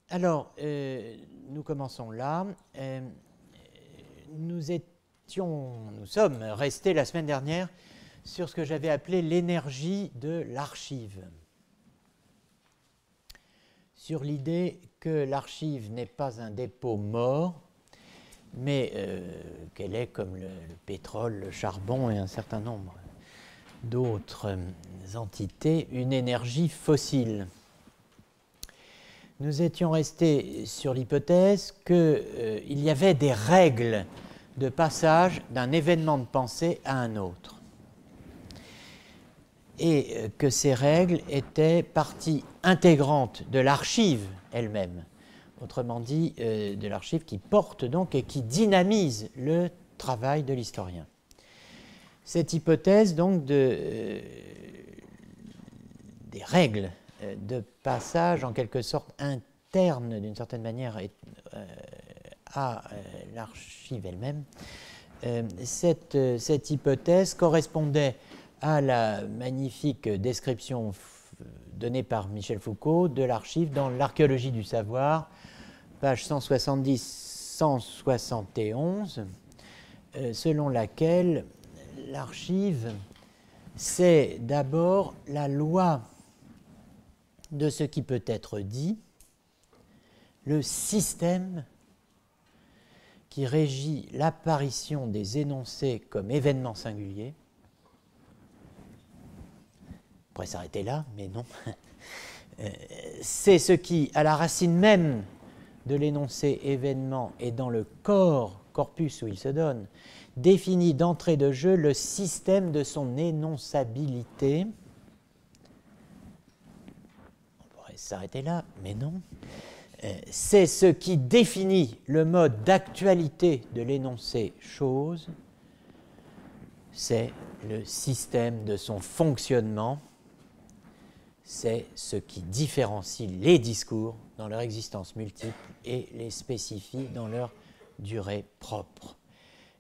Alors, nous commençons là. Nous sommes restés la semaine dernière sur ce que j'avais appelé l'énergie de l'archive. Sur l'idée que l'archive n'est pas un dépôt mort, mais qu'elle est comme le pétrole, le charbon et un certain nombre d'autres entités, une énergie fossile. Nous étions restés sur l'hypothèse qu'il y avait des règles de passage d'un événement de pensée à un autre. Et que ces règles étaient partie intégrante de l'archive elle-même. Autrement dit, de l'archive qui porte donc et qui dynamise le travail de l'historien. Cette hypothèse donc des règles de passage en quelque sorte interne d'une certaine manière à l'archive elle-même, cette hypothèse correspondait à la magnifique description donnée par Michel Foucault de l'archive dans l'Archéologie du savoir, page 170-171, selon laquelle l'archive, c'est d'abord la loi de ce qui peut être dit, le système qui régit l'apparition des énoncés comme événements singuliers. On pourrait s'arrêter là, mais non. C'est ce qui, à la racine même de l'énoncé événement et dans le corpus où il se donne, définit d'entrée de jeu le système de son énonçabilité. On pourrait s'arrêter là, mais non. C'est ce qui définit le mode d'actualité de l'énoncé chose, c'est le système de son fonctionnement, c'est ce qui différencie les discours dans leur existence multiple et les spécifie dans leur durée propre.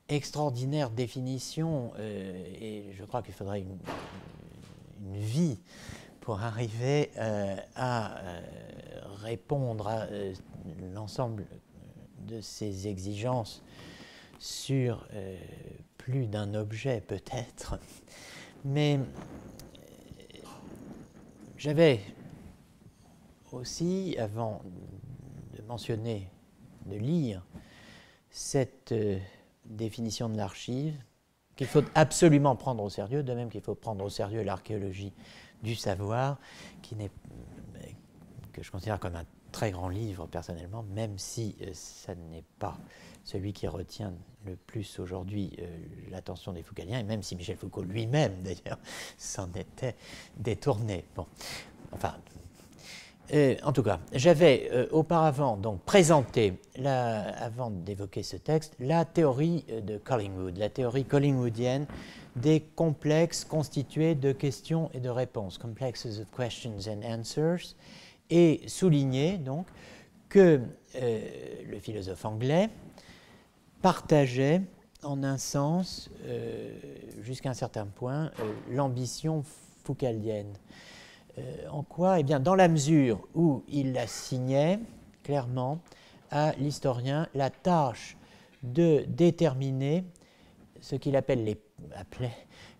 Extraordinaire définition, et je crois qu'il faudrait une vie pour arriver à répondre à l'ensemble de ces exigences sur plus d'un objet peut-être. Mais j'avais aussi, avant de mentionner, de lire cette définition de l'archive, qu'il faut absolument prendre au sérieux, de même qu'il faut prendre au sérieux l'archéologie du savoir, que je considère comme un très grand livre personnellement, même si ça n'est pas celui qui retient le plus aujourd'hui l'attention des Foucaldiens, et même si Michel Foucault lui-même, d'ailleurs, s'en était détourné. Bon, enfin, en tout cas, j'avais auparavant donc présenté, avant d'évoquer ce texte, la théorie de Collingwood, la théorie collingwoodienne des complexes constitués de questions et de réponses, complexes of questions and answers, et souligné donc que le philosophe anglais partageait en un sens, jusqu'à un certain point, l'ambition foucaldienne. En quoi? Eh bien, dans la mesure où il assignait clairement à l'historien la tâche de déterminer ce qu'il appelait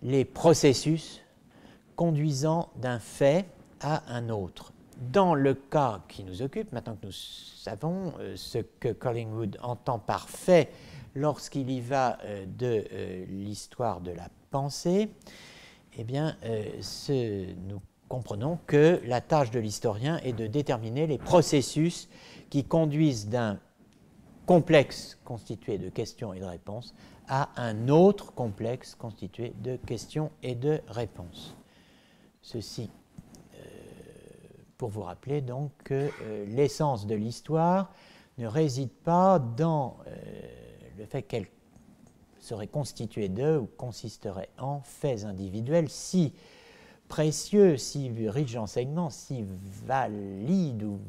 les processus conduisant d'un fait à un autre. Dans le cas qui nous occupe, maintenant que nous savons ce que Collingwood entend par fait lorsqu'il y va de l'histoire de la pensée, eh bien, nous comprenons que la tâche de l'historien est de déterminer les processus qui conduisent d'un complexe constitué de questions et de réponses à un autre complexe constitué de questions et de réponses. Ceci pour vous rappeler donc que l'essence de l'histoire ne réside pas dans le fait qu'elle serait constituée de ou consisterait en faits individuels si précieux, si riches d'enseignements, si valides ou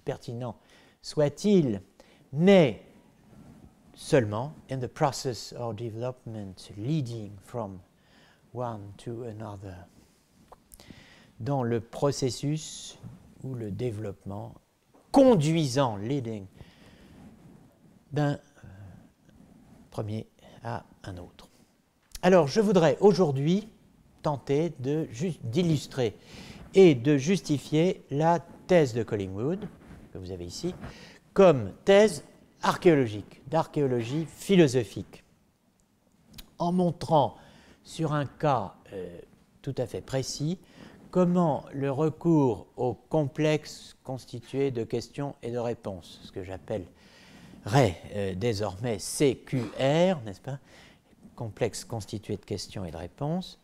pertinents soient-ils, mais seulement in the process or development leading from one to another, dans le processus ou le développement conduisant, leading, d'un premier à un autre. Alors, je voudrais aujourd'hui tenter d'illustrer et de justifier la thèse de Collingwood, que vous avez ici, comme thèse archéologique, d'archéologie philosophique, en montrant sur un cas tout à fait précis comment le recours au complexe constitué de questions et de réponses, ce que j'appellerais désormais CQR, n'est-ce pas, complexe constitué de questions et de réponses,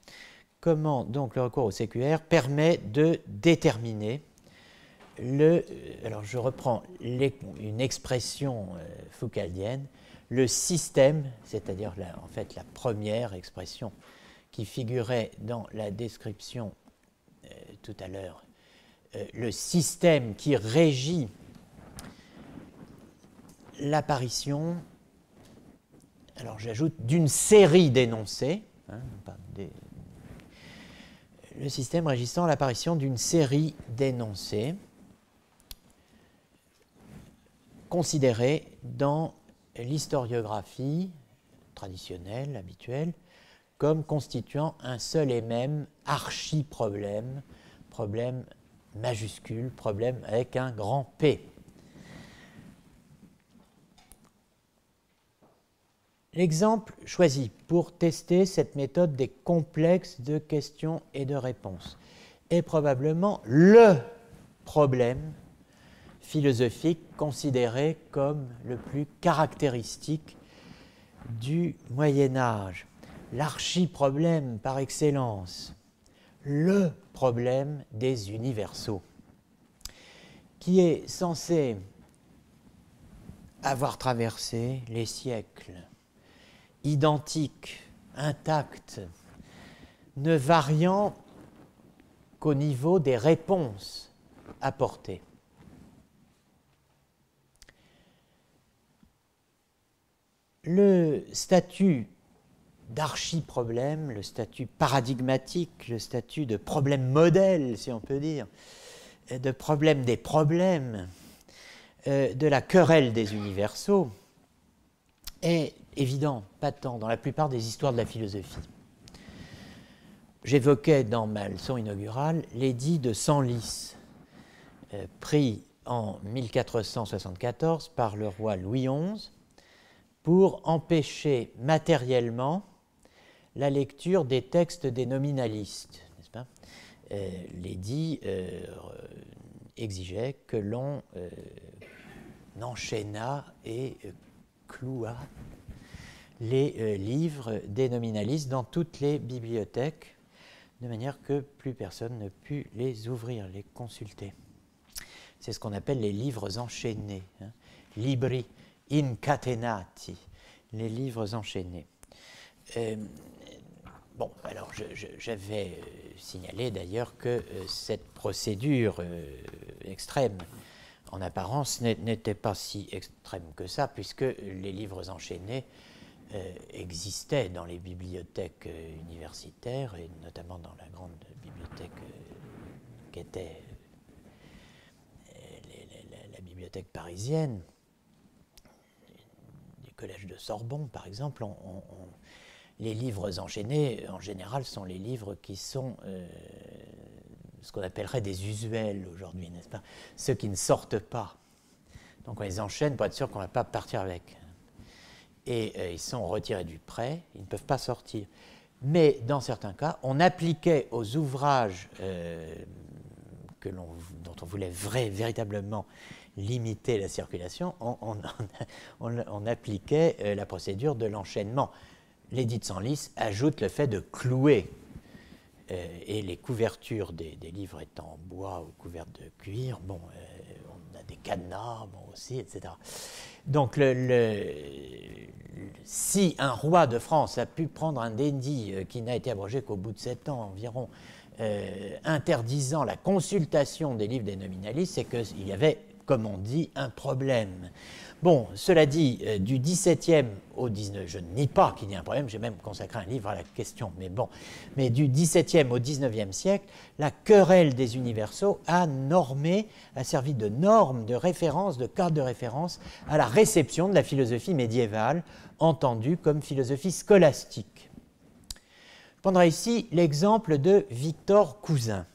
comment donc le recours au CQR permet de déterminer alors je reprends une expression foucaldienne, le système, c'est-à-dire en fait la première expression qui figurait dans la description tout à l'heure, le système qui régit l'apparition, alors j'ajoute, d'une série d'énoncés, le système régissant l'apparition d'une série d'énoncés considérés dans l'historiographie traditionnelle, habituelle, comme constituant un seul et même archi-problème, problème majuscule, problème avec un grand P. L'exemple choisi pour tester cette méthode des complexes de questions et de réponses est probablement le problème philosophique considéré comme le plus caractéristique du Moyen-Âge, l'archi-problème par excellence, le problème des universaux, qui est censé avoir traversé les siècles, identique, intact, ne variant qu'au niveau des réponses apportées. Le statut d'archi-problème, le statut paradigmatique, le statut de problème modèle, si on peut dire, de problème des problèmes, de la querelle des universaux, est évident, patent, dans la plupart des histoires de la philosophie. J'évoquais dans ma leçon inaugurale l'édit de Senlis, pris en 1474 par le roi Louis XI, pour empêcher matériellement la lecture des textes des nominalistes, n'est-ce pas ? L'édit exigeait que l'on enchaînât et clouât les livres des nominalistes dans toutes les bibliothèques, de manière que plus personne ne pût les ouvrir, les consulter. C'est ce qu'on appelle les livres enchaînés, hein, libri incatenati, les livres enchaînés. Bon, alors j'avais signalé d'ailleurs que cette procédure extrême, en apparence, n'était pas si extrême que ça, puisque les livres enchaînés existaient dans les bibliothèques universitaires, et notamment dans la grande bibliothèque qu'était la bibliothèque parisienne. Collège de Sorbonne, par exemple, les livres enchaînés, en général, sont les livres qui sont ce qu'on appellerait des usuels aujourd'hui, n'est-ce pas? Ceux qui ne sortent pas. Donc on les enchaîne pour être sûr qu'on ne va pas partir avec. Et ils sont retirés du prêt, ils ne peuvent pas sortir. Mais dans certains cas, on appliquait aux ouvrages dont on voulait véritablement limiter la circulation, on appliquait la procédure de l'enchaînement. L'édit de Senlis ajoute le fait de clouer, et les couvertures des livres étant en bois ou couvertes de cuir, bon, on a des cadenas, bon, aussi, etc. Donc, si un roi de France a pu prendre un édit qui n'a été abrogé qu'au bout de 7 ans environ, interdisant la consultation des livres des nominalistes, c'est qu'il y avait comme on dit, un problème. Bon, cela dit, du XVIIe au XIX, je ne nie pas qu'il y ait un problème, j'ai même consacré un livre à la question, mais bon, mais du XVIIe au XIXe siècle, la querelle des universaux a normé, a servi de norme, de référence, de cadre de référence à la réception de la philosophie médiévale, entendue comme philosophie scolastique. Je prendrai ici l'exemple de Victor Cousin.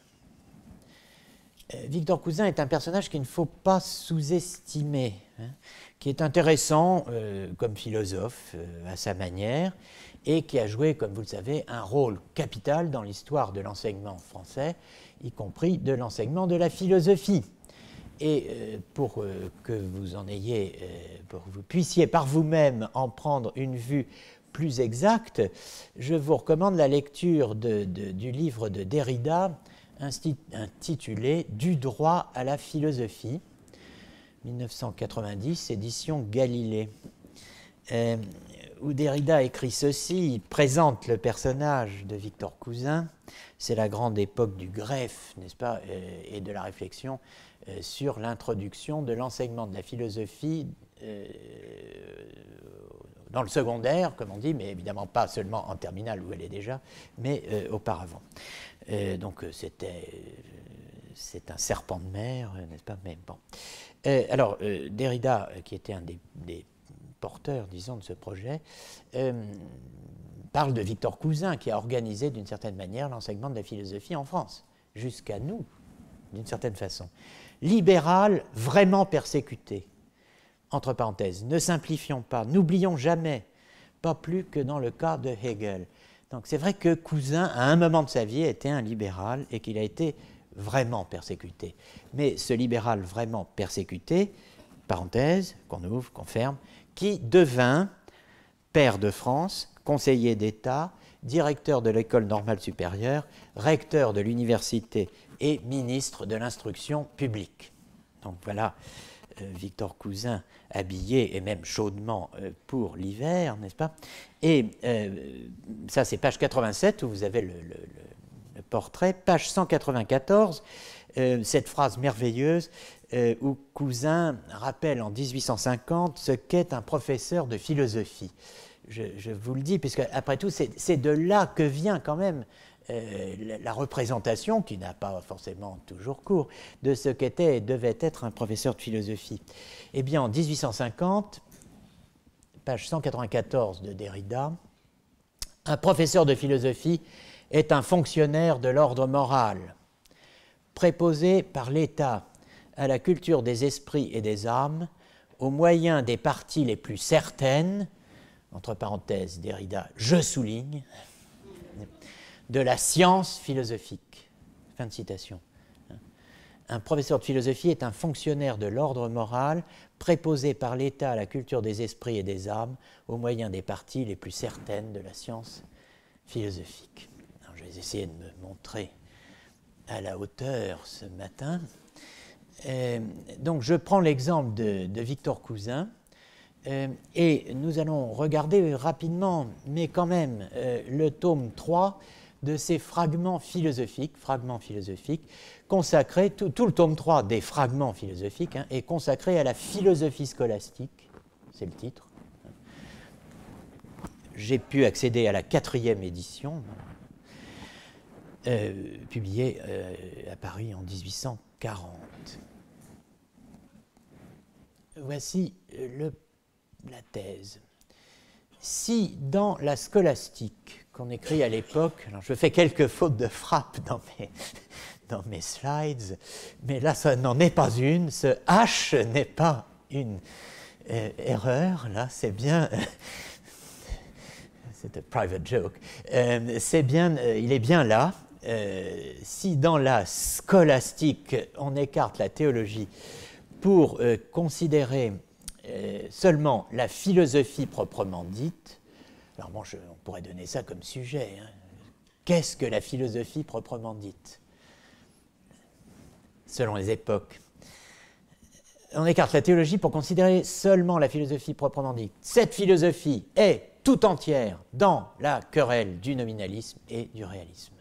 Victor Cousin est un personnage qu'il ne faut pas sous-estimer, hein, qui est intéressant comme philosophe à sa manière et qui a joué, comme vous le savez, un rôle capital dans l'histoire de l'enseignement français, y compris de l'enseignement de la philosophie. Et pour que vous en ayez, pour que vous puissiez par vous-même en prendre une vue plus exacte, je vous recommande la lecture du livre de Derrida intitulé « Du droit à la philosophie », 1990, édition Galilée, où Derrida écrit ceci, il présente le personnage de Victor Cousin, c'est la grande époque du greffe, n'est-ce pas, et de la réflexion sur l'introduction de l'enseignement de la philosophie dans le secondaire, comme on dit, mais évidemment pas seulement en terminale où elle est déjà, mais auparavant. Donc c'est un serpent de mer, n'est-ce pas? Mais bon. Alors Derrida, qui était un des porteurs, disons, de ce projet, parle de Victor Cousin, qui a organisé d'une certaine manière l'enseignement de la philosophie en France, jusqu'à nous, d'une certaine façon. Libéral, vraiment persécuté. Entre parenthèses, ne simplifions pas, n'oublions jamais, pas plus que dans le cas de Hegel. Donc c'est vrai que Cousin, à un moment de sa vie, était un libéral et qu'il a été vraiment persécuté. Mais ce libéral vraiment persécuté, parenthèse, qu'on ouvre, qu'on ferme, qui devint pair de France, conseiller d'État, directeur de l'école normale supérieure, recteur de l'université et ministre de l'instruction publique. Donc voilà Victor Cousin habillé et même chaudement pour l'hiver, n'est-ce pas? Et ça c'est page 87 où vous avez le portrait, page 194, cette phrase merveilleuse où Cousin rappelle en 1850 ce qu'est un professeur de philosophie. Je vous le dis, puisque après tout, c'est de là que vient quand même la représentation, qui n'a pas forcément toujours cours, de ce qu'était et devait être un professeur de philosophie. Eh bien, en 1850, page 194 de Derrida, un professeur de philosophie est un fonctionnaire de l'ordre moral, préposé par l'État à la culture des esprits et des âmes, au moyen des parties les plus certaines, entre parenthèses, Derrida, je souligne, de la science philosophique. Fin de citation. Un professeur de philosophie est un fonctionnaire de l'ordre moral, préposé par l'État à la culture des esprits et des âmes, au moyen des parties les plus certaines de la science philosophique. Alors, je vais essayer de me montrer à la hauteur ce matin. Donc je prends l'exemple de Victor Cousin, et nous allons regarder rapidement, mais quand même, le tome 3 de ces fragments philosophiques consacrés, tout le tome 3 des fragments philosophiques est consacré à la philosophie scolastique, c'est le titre. J'ai pu accéder à la 4e édition, publiée à Paris en 1840. Voici la thèse. Si dans la scolastique qu'on écrit à l'époque, alors je fais quelques fautes de frappe dans mes slides, mais là ça n'en est pas une, ce H n'est pas une erreur, là c'est bien, c'est un private joke, c'est bien, il est bien là. Si dans la scolastique on écarte la théologie pour considérer seulement la philosophie proprement dite, alors bon, on pourrait donner ça comme sujet. Qu'est-ce que la philosophie proprement dite? Selon les époques. On écarte la théologie pour considérer seulement la philosophie proprement dite. Cette philosophie est tout entière dans la querelle du nominalisme et du réalisme.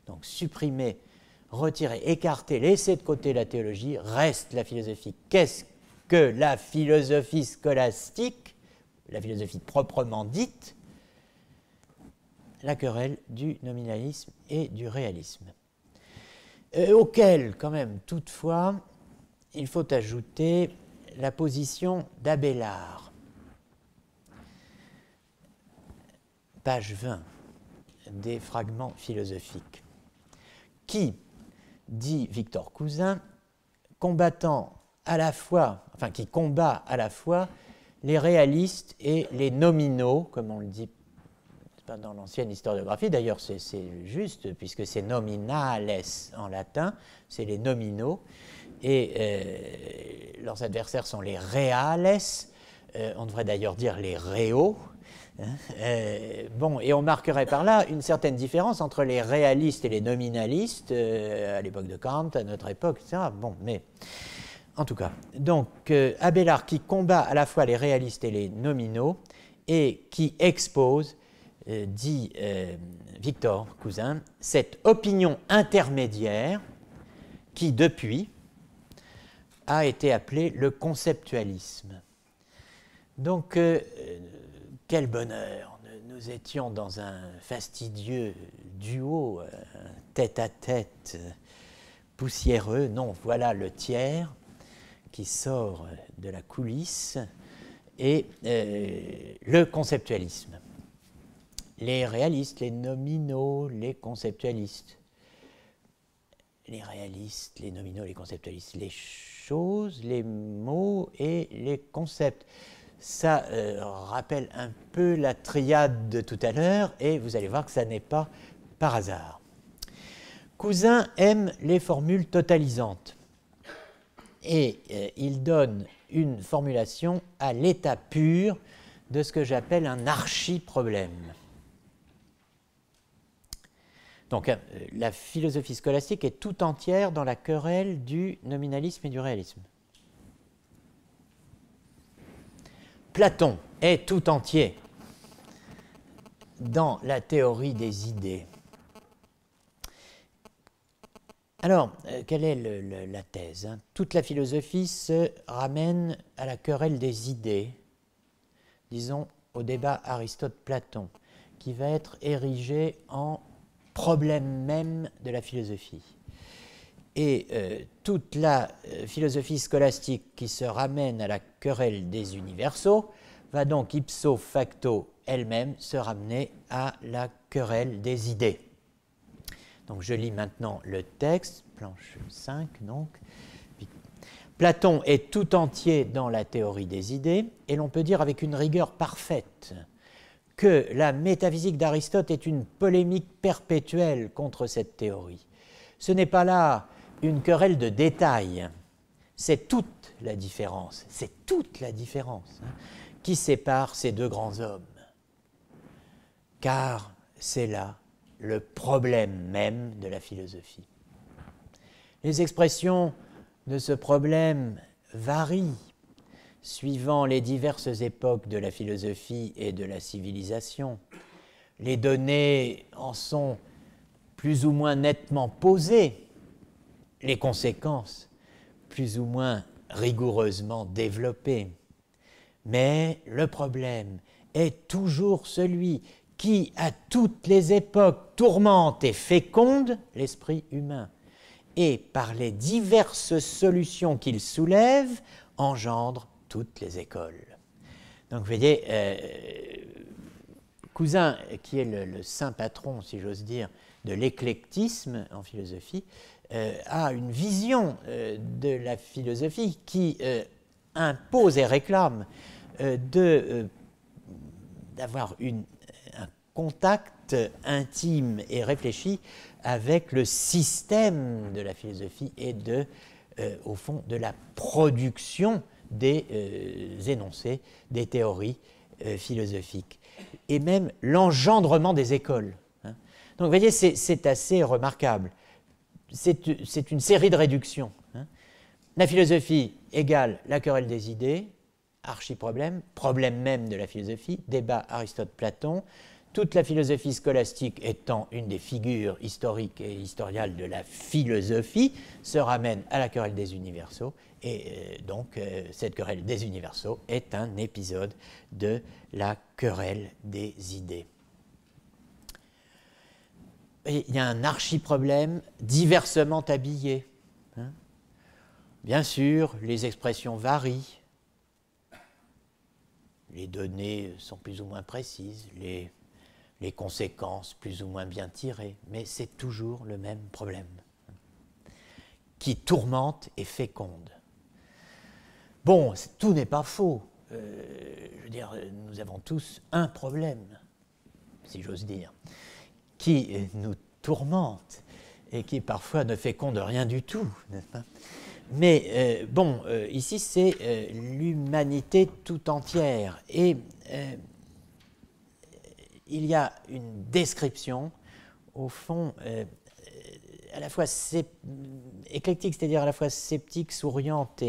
Donc supprimer, retirer, écarter, laisser de côté la théologie, reste la philosophie. Qu'est-ce que la philosophie scolastique, la philosophie proprement dite? La querelle du nominalisme et du réalisme, auquel, quand même, toutefois, il faut ajouter la position d'Abélard. Page 20 des fragments philosophiques, qui, dit Victor Cousin, combattant à la fois, enfin qui combat à la fois les réalistes et les nominaux, comme on le dit dans l'ancienne historiographie, d'ailleurs c'est juste, puisque c'est nominales en latin, c'est les nominaux, et leurs adversaires sont les reales, on devrait d'ailleurs dire les réaux. Bon, et on marquerait par là une certaine différence entre les réalistes et les nominalistes, à l'époque de Kant, à notre époque, etc. Bon, mais en tout cas, donc Abélard qui combat à la fois les réalistes et les nominaux et qui expose, dit Victor Cousin, cette opinion intermédiaire qui, depuis, a été appelée le conceptualisme. Donc, quel bonheur! Nous étions dans un fastidieux duo, tête-à-tête, poussiéreux. Non, voilà le tiers qui sort de la coulisse et le conceptualisme. Les réalistes, les nominaux, les conceptualistes. Les réalistes, les nominaux, les conceptualistes. Les choses, les mots et les concepts. Ça rappelle un peu la triade de tout à l'heure et vous allez voir que ça n'est pas par hasard. Cousin aime les formules totalisantes et il donne une formulation à l'état pur de ce que j'appelle un archi-problème. Donc, la philosophie scolastique est tout entière dans la querelle du nominalisme et du réalisme. Platon est tout entier dans la théorie des idées. Alors, quelle est la thèse? Toute la philosophie se ramène à la querelle des idées, disons au débat Aristote-Platon, qui va être érigé en problème même de la philosophie. Et toute la philosophie scolastique qui se ramène à la querelle des universaux va donc ipso facto elle-même se ramener à la querelle des idées. Donc je lis maintenant le texte, planche 5 donc. Platon est tout entier dans la théorie des idées et l'on peut dire avec une rigueur parfaite que la métaphysique d'Aristote est une polémique perpétuelle contre cette théorie. Ce n'est pas là une querelle de détails, c'est toute la différence, qui sépare ces deux grands hommes. Car c'est là le problème même de la philosophie. Les expressions de ce problème varient suivant les diverses époques de la philosophie et de la civilisation. Les données en sont plus ou moins nettement posées, les conséquences plus ou moins rigoureusement développées. Mais le problème est toujours celui qui, à toutes les époques, tourmente et féconde l'esprit humain, et par les diverses solutions qu'il soulève, engendre toutes les écoles. Donc vous voyez, Cousin, qui est le saint patron, si j'ose dire, de l'éclectisme en philosophie, a une vision de la philosophie qui impose et réclame d'avoir un contact intime et réfléchi avec le système de la philosophie et au fond, de la production des énoncés, des théories philosophiques, et même l'engendrement des écoles. Hein. Donc vous voyez, c'est assez remarquable. C'est une série de réductions. Hein. La philosophie égale la querelle des idées, archi-problème, problème même de la philosophie, débat Aristote-Platon, toute la philosophie scolastique étant une des figures historiques et historiales de la philosophie, se ramène à la querelle des universaux, et donc cette querelle des universaux est un épisode de la querelle des idées. Et il y a un archi-problème diversement habillé. Hein. Bien sûr, les expressions varient, les données sont plus ou moins précises, les conséquences plus ou moins bien tirées, mais c'est toujours le même problème qui tourmente et féconde. Bon, tout n'est pas faux. Je veux dire, nous avons tous un problème, si j'ose dire, qui nous tourmente et qui parfois ne féconde rien du tout, n'est-ce pas? Mais bon, ici c'est l'humanité tout entière et il y a une description, au fond, à la fois éclectique, c'est-à-dire à la fois sceptique, souriante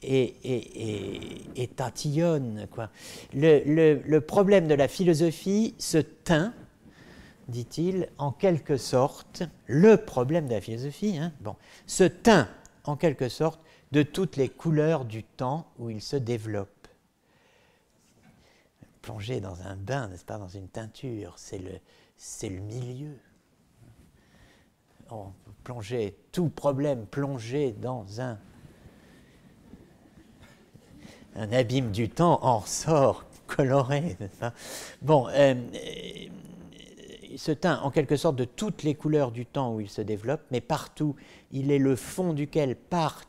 et tatillonne, quoi. Le problème de la philosophie se teint, dit-il, en quelque sorte, le problème de la philosophie, hein, bon, se teint en quelque sorte de toutes les couleurs du temps où il se développe. Plonger dans un bain, n'est-ce pas, dans une teinture, c'est le milieu. Tout problème plongé dans un abîme du temps en ressort coloré, n'est-ce pas? Bon, il se teint en quelque sorte de toutes les couleurs du temps où il se développe, mais partout, il est le fond duquel partent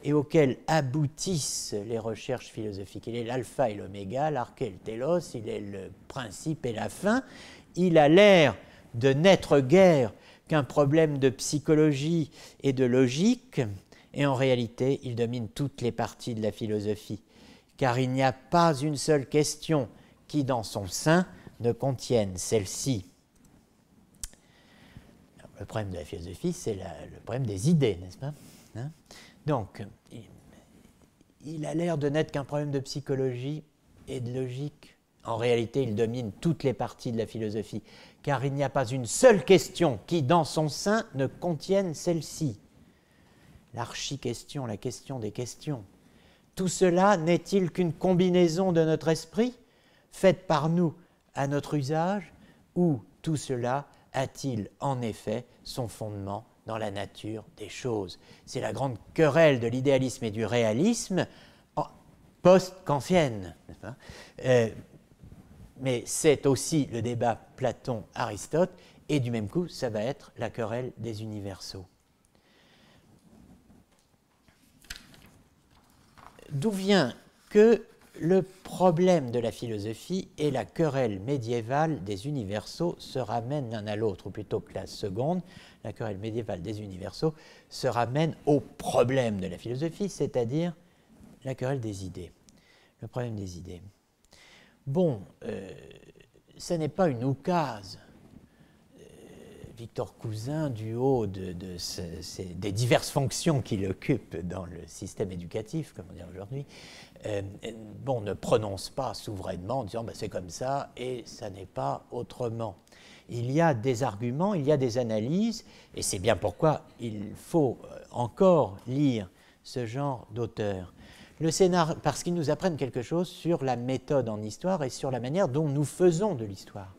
et auquel aboutissent les recherches philosophiques. Il est l'alpha et l'oméga, l'arché et le télos, il est le principe et la fin. Il a l'air de n'être guère qu'un problème de psychologie et de logique, et en réalité, il domine toutes les parties de la philosophie, car il n'y a pas une seule question qui, dans son sein, ne contienne celle-ci. Le problème de la philosophie, c'est le problème des idées, n'est-ce pas? Hein? Donc, il a l'air de n'être qu'un problème de psychologie et de logique. En réalité, il domine toutes les parties de la philosophie, car il n'y a pas une seule question qui, dans son sein, ne contienne celle-ci. L'archi-question, la question des questions. Tout cela n'est-il qu'une combinaison de notre esprit, faite par nous à notre usage, ou tout cela a-t-il en effet son fondement dans la nature des choses? C'est la grande querelle de l'idéalisme et du réalisme post-kantienne. Mais c'est aussi le débat Platon-Aristote, et du même coup, ça va être la querelle des universaux. D'où vient que le problème de la philosophie et la querelle médiévale des universaux se ramènent l'un à l'autre, ou plutôt que la seconde, la querelle médiévale des universaux, se ramène au problème de la philosophie, c'est-à-dire la querelle des idées, le problème des idées. Bon, ce n'est pas une oukase. Victor Cousin, du haut des diverses fonctions qu'il occupe dans le système éducatif, comme on dit aujourd'hui, ne prononce pas souverainement en disant c'est comme ça et ça n'est pas autrement. Il y a des arguments, il y a des analyses, et c'est bien pourquoi il faut encore lire ce genre d'auteurs. Le scénario, parce qu'ils nous apprennent quelque chose sur la méthode en histoire et sur la manière dont nous faisons de l'histoire.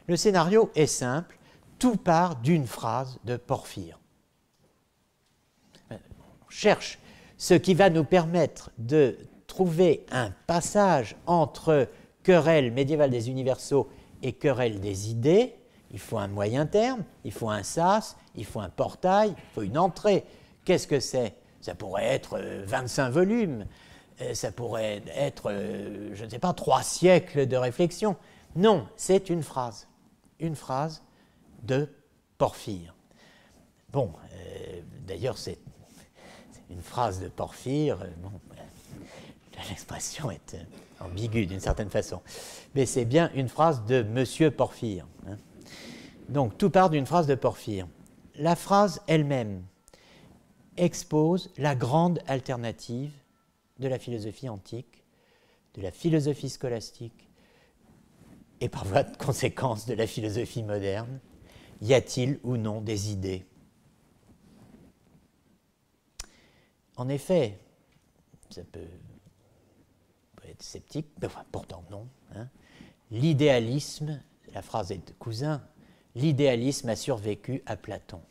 Le scénario est simple. Tout part d'une phrase de Porphyre. On cherche ce qui va nous permettre de trouver un passage entre querelle médiévale des universaux et querelle des idées. Il faut un moyen terme, il faut un sas, il faut un portail, il faut une entrée. Qu'est-ce que c'est? Ça pourrait être 25 volumes, ça pourrait être, je ne sais pas, 3 siècles de réflexion. Non, c'est une phrase de Porphyre. Bon, d'ailleurs, c'est une phrase de Porphyre, l'expression est ambiguë d'une certaine façon, mais c'est bien une phrase de Monsieur Porphyre. Hein. Donc, tout part d'une phrase de Porphyre. La phrase elle-même expose la grande alternative de la philosophie antique, de la philosophie scolastique, et par voie de conséquence de la philosophie moderne, y a-t-il ou non des idées? En effet, ça peut être sceptique, mais enfin, pourtant non. Hein. L'idéalisme, la phrase est de Cousin, l'idéalisme a survécu à Platon.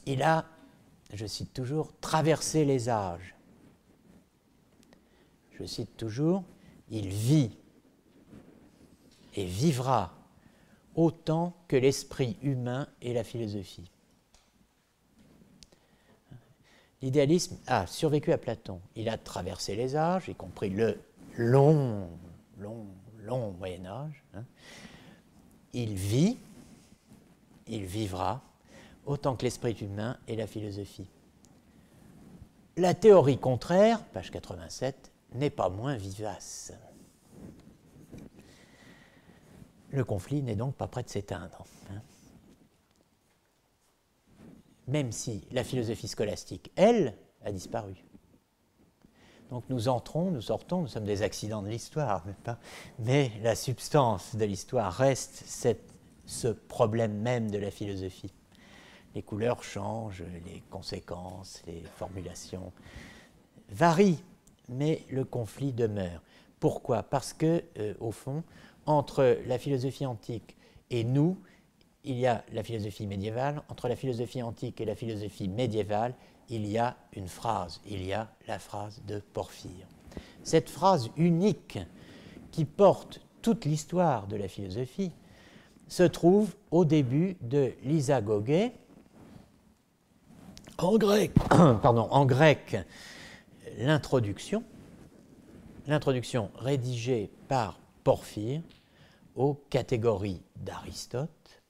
Il a, je cite toujours, traversé les âges. Je cite toujours, il vit et vivra autant que l'esprit humain et la philosophie. L'idéalisme a survécu à Platon. Il a traversé les âges, y compris le long Moyen-Âge. Hein. Il vit, il vivra, autant que l'esprit humain et la philosophie. La théorie contraire, page 87, n'est pas moins vivace. Le conflit n'est donc pas près de s'éteindre. Hein. Même si la philosophie scolastique, elle, a disparu. Donc nous entrons, nous sortons, nous sommes des accidents de l'histoire, mais la substance de l'histoire reste ce problème même de la philosophie. Les couleurs changent, les conséquences, les formulations varient, mais le conflit demeure. Pourquoi? Parce que, au fond, entre la philosophie antique et nous, il y a la philosophie médiévale. Entre la philosophie antique et la philosophie médiévale, il y a une phrase, il y a la phrase de Porphyre. Cette phrase unique qui porte toute l'histoire de la philosophie se trouve au début de l'Isagogé. En grec, l'introduction rédigée par Porphyre aux catégories d'Aristote,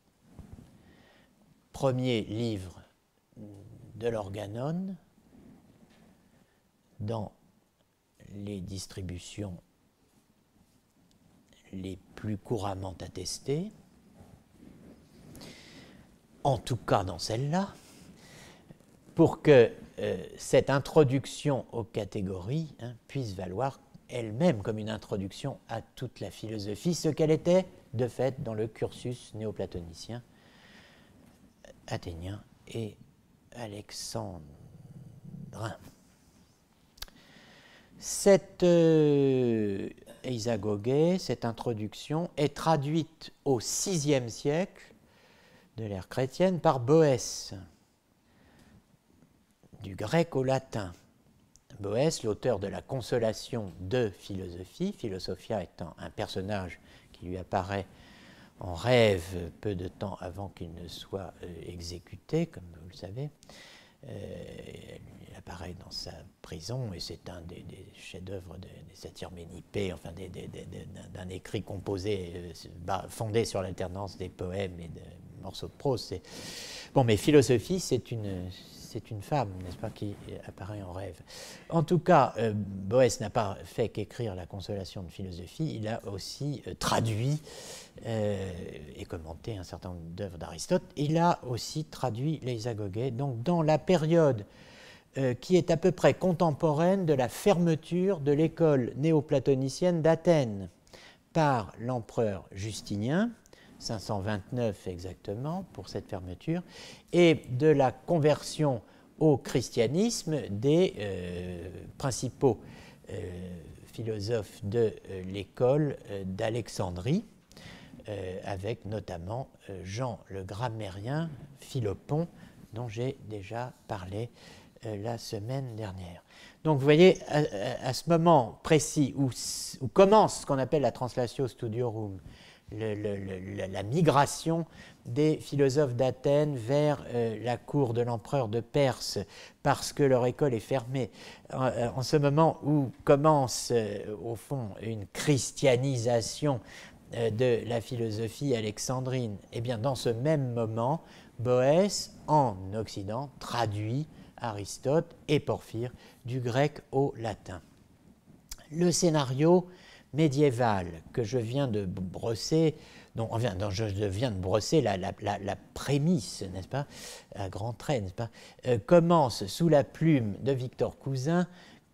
premier livre de l'Organon, dans les distributions les plus couramment attestées, en tout cas dans celle-là, pour que cette introduction aux catégories puisse valoir elle-même comme une introduction à toute la philosophie, ce qu'elle était de fait dans le cursus néoplatonicien, athénien et alexandrin. Cette Eisagogé, cette introduction, est traduite au VIe siècle de l'ère chrétienne par Boès, du grec au latin. Boès, l'auteur de la Consolation de philosophie, Philosophia étant un personnage qui lui apparaît en rêve peu de temps avant qu'il ne soit exécuté, comme vous le savez. Il apparaît dans sa prison et c'est un des chefs-d'œuvre des satires Ménippées, enfin d'un écrit composé, fondé sur l'alternance des poèmes et des morceaux de prose. Bon, mais philosophie, c'est une femme, n'est-ce pas, qui apparaît en rêve. En tout cas, Boès n'a pas fait qu'écrire la Consolation de philosophie, il a aussi traduit et commenté un certain nombre d'œuvres d'Aristote. Il a aussi traduit les Agogées, donc dans la période qui est à peu près contemporaine de la fermeture de l'école néoplatonicienne d'Athènes par l'empereur Justinien, 529 exactement pour cette fermeture, et de la conversion au christianisme des principaux philosophes de l'école d'Alexandrie, avec notamment Jean le Grammairien, Philopon, dont j'ai déjà parlé la semaine dernière. Donc vous voyez, à ce moment précis où commence ce qu'on appelle la translatio studiorum, la migration des philosophes d'Athènes vers la cour de l'empereur de Perse parce que leur école est fermée, en ce moment où commence au fond une christianisation de la philosophie alexandrine, et bien dans ce même moment, Boès, en Occident, traduit Aristote et Porphyre du grec au latin. Le scénario médiéval que je viens de brosser, dont je viens de brosser la prémisse, n'est-ce pas, à grands traits, n'est-ce pas, commence sous la plume de Victor Cousin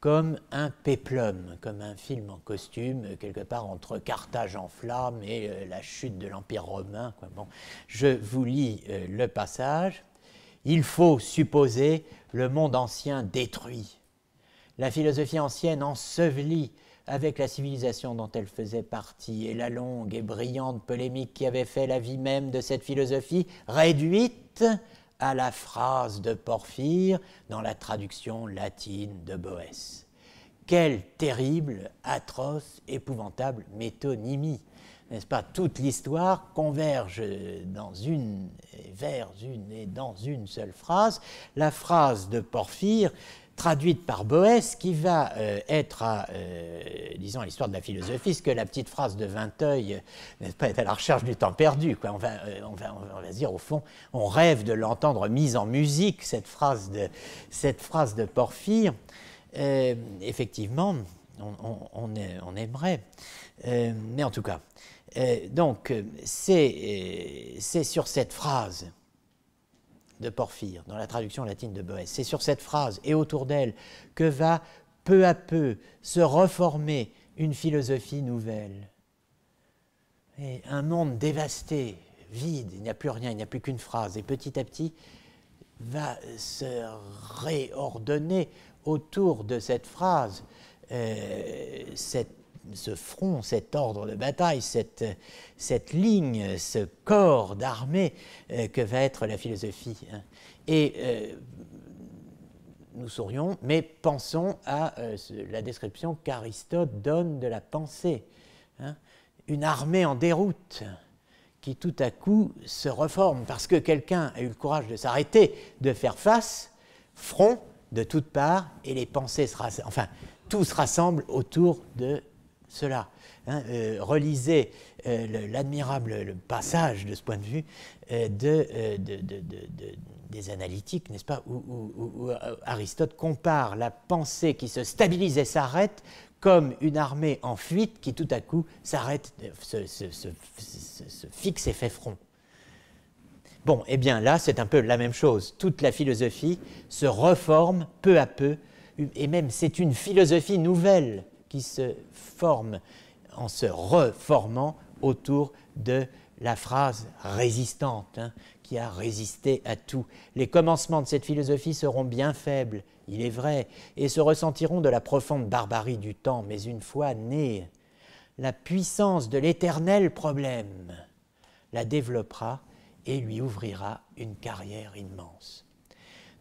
comme un péplum, comme un film en costume, quelque part entre Carthage en flammes et la chute de l'Empire romain, quoi. Bon, je vous lis le passage. Il faut supposer le monde ancien détruit, la philosophie ancienne ensevelie avec la civilisation dont elle faisait partie, et la longue et brillante polémique qui avait fait la vie même de cette philosophie, réduite à la phrase de Porphyre dans la traduction latine de Boès. Quelle terrible, atroce, épouvantable métonymie, n'est-ce pas? Toute l'histoire converge vers une seule phrase, la phrase de Porphyre, traduite par Boès, qui va être disons, à l'histoire de la philosophie, ce que la petite phrase de Vinteuil, n'est-ce pas, est à la recherche du temps perdu, quoi. On va se dire, au fond, on rêve de l'entendre mise en musique, cette phrase de Porphyre. Effectivement, on aimerait, mais en tout cas, donc c'est sur cette phrase de Porphyre, dans la traduction latine de Boès, c'est sur cette phrase et autour d'elle que va peu à peu se reformer une philosophie nouvelle. Et un monde dévasté, vide, il n'y a plus rien, il n'y a plus qu'une phrase, et petit à petit va se réordonner autour de cette phrase, ce front, cet ordre de bataille, cette ligne, ce corps d'armée que va être la philosophie. Et nous saurions, mais pensons à la description qu'Aristote donne de la pensée. Une armée en déroute qui tout à coup se reforme parce que quelqu'un a eu le courage de s'arrêter, de faire face, front de toutes parts, et les pensées tout se rassemble autour de cela. Relisez l'admirable passage de ce point de vue des analytiques, n'est-ce pas, où Aristote compare la pensée qui se stabilise et s'arrête comme une armée en fuite qui tout à coup s'arrête, se fixe et fait front. Bon, eh bien là, c'est un peu la même chose. Toute la philosophie se reforme peu à peu, et même c'est une philosophie nouvelle qui se forme en se reformant autour de la phrase résistante, qui a résisté à tout. Les commencements de cette philosophie seront bien faibles, il est vrai, et se ressentiront de la profonde barbarie du temps, mais une fois née, la puissance de l'éternel problème la développera et lui ouvrira une carrière immense.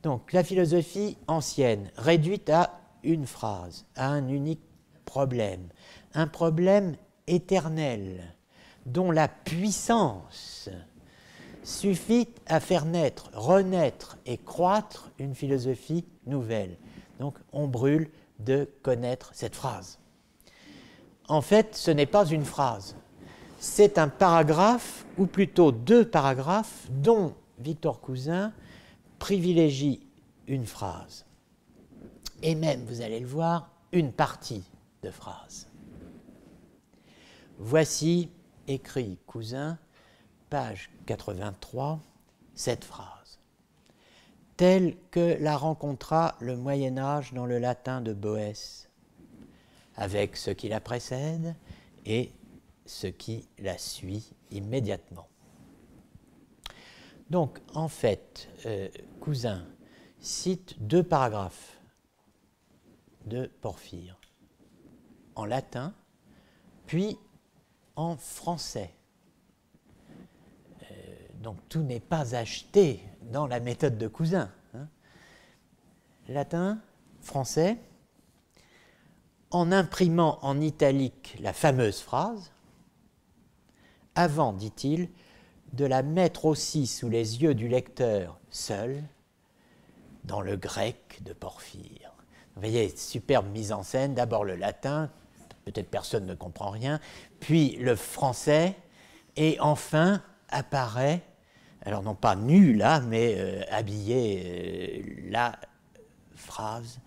Donc la philosophie ancienne, réduite à une phrase, à un unique problème, un problème éternel, dont la puissance suffit à faire naître, renaître et croître une philosophie nouvelle. Donc on brûle de connaître cette phrase. En fait, ce n'est pas une phrase, c'est un paragraphe, ou plutôt deux paragraphes, dont Victor Cousin privilégie une phrase. Et même, vous allez le voir, une partie de phrase. Voici, écrit Cousin, page 83, cette phrase, telle que la rencontra le Moyen-Âge dans le latin de Boès, avec ce qui la précède et ce qui la suit immédiatement. Donc, en fait, Cousin cite deux paragraphes de Porphyre, en latin, puis en français. Donc tout n'est pas acheté dans la méthode de Cousin. Latin, français, en imprimant en italique la fameuse phrase, avant, dit-il, de la mettre aussi sous les yeux du lecteur seul, dans le grec de Porphyre. Vous voyez, superbe mise en scène, d'abord le latin, peut-être personne ne comprend rien, puis le français, et enfin apparaît, alors non pas nu là, mais habillé, la phrase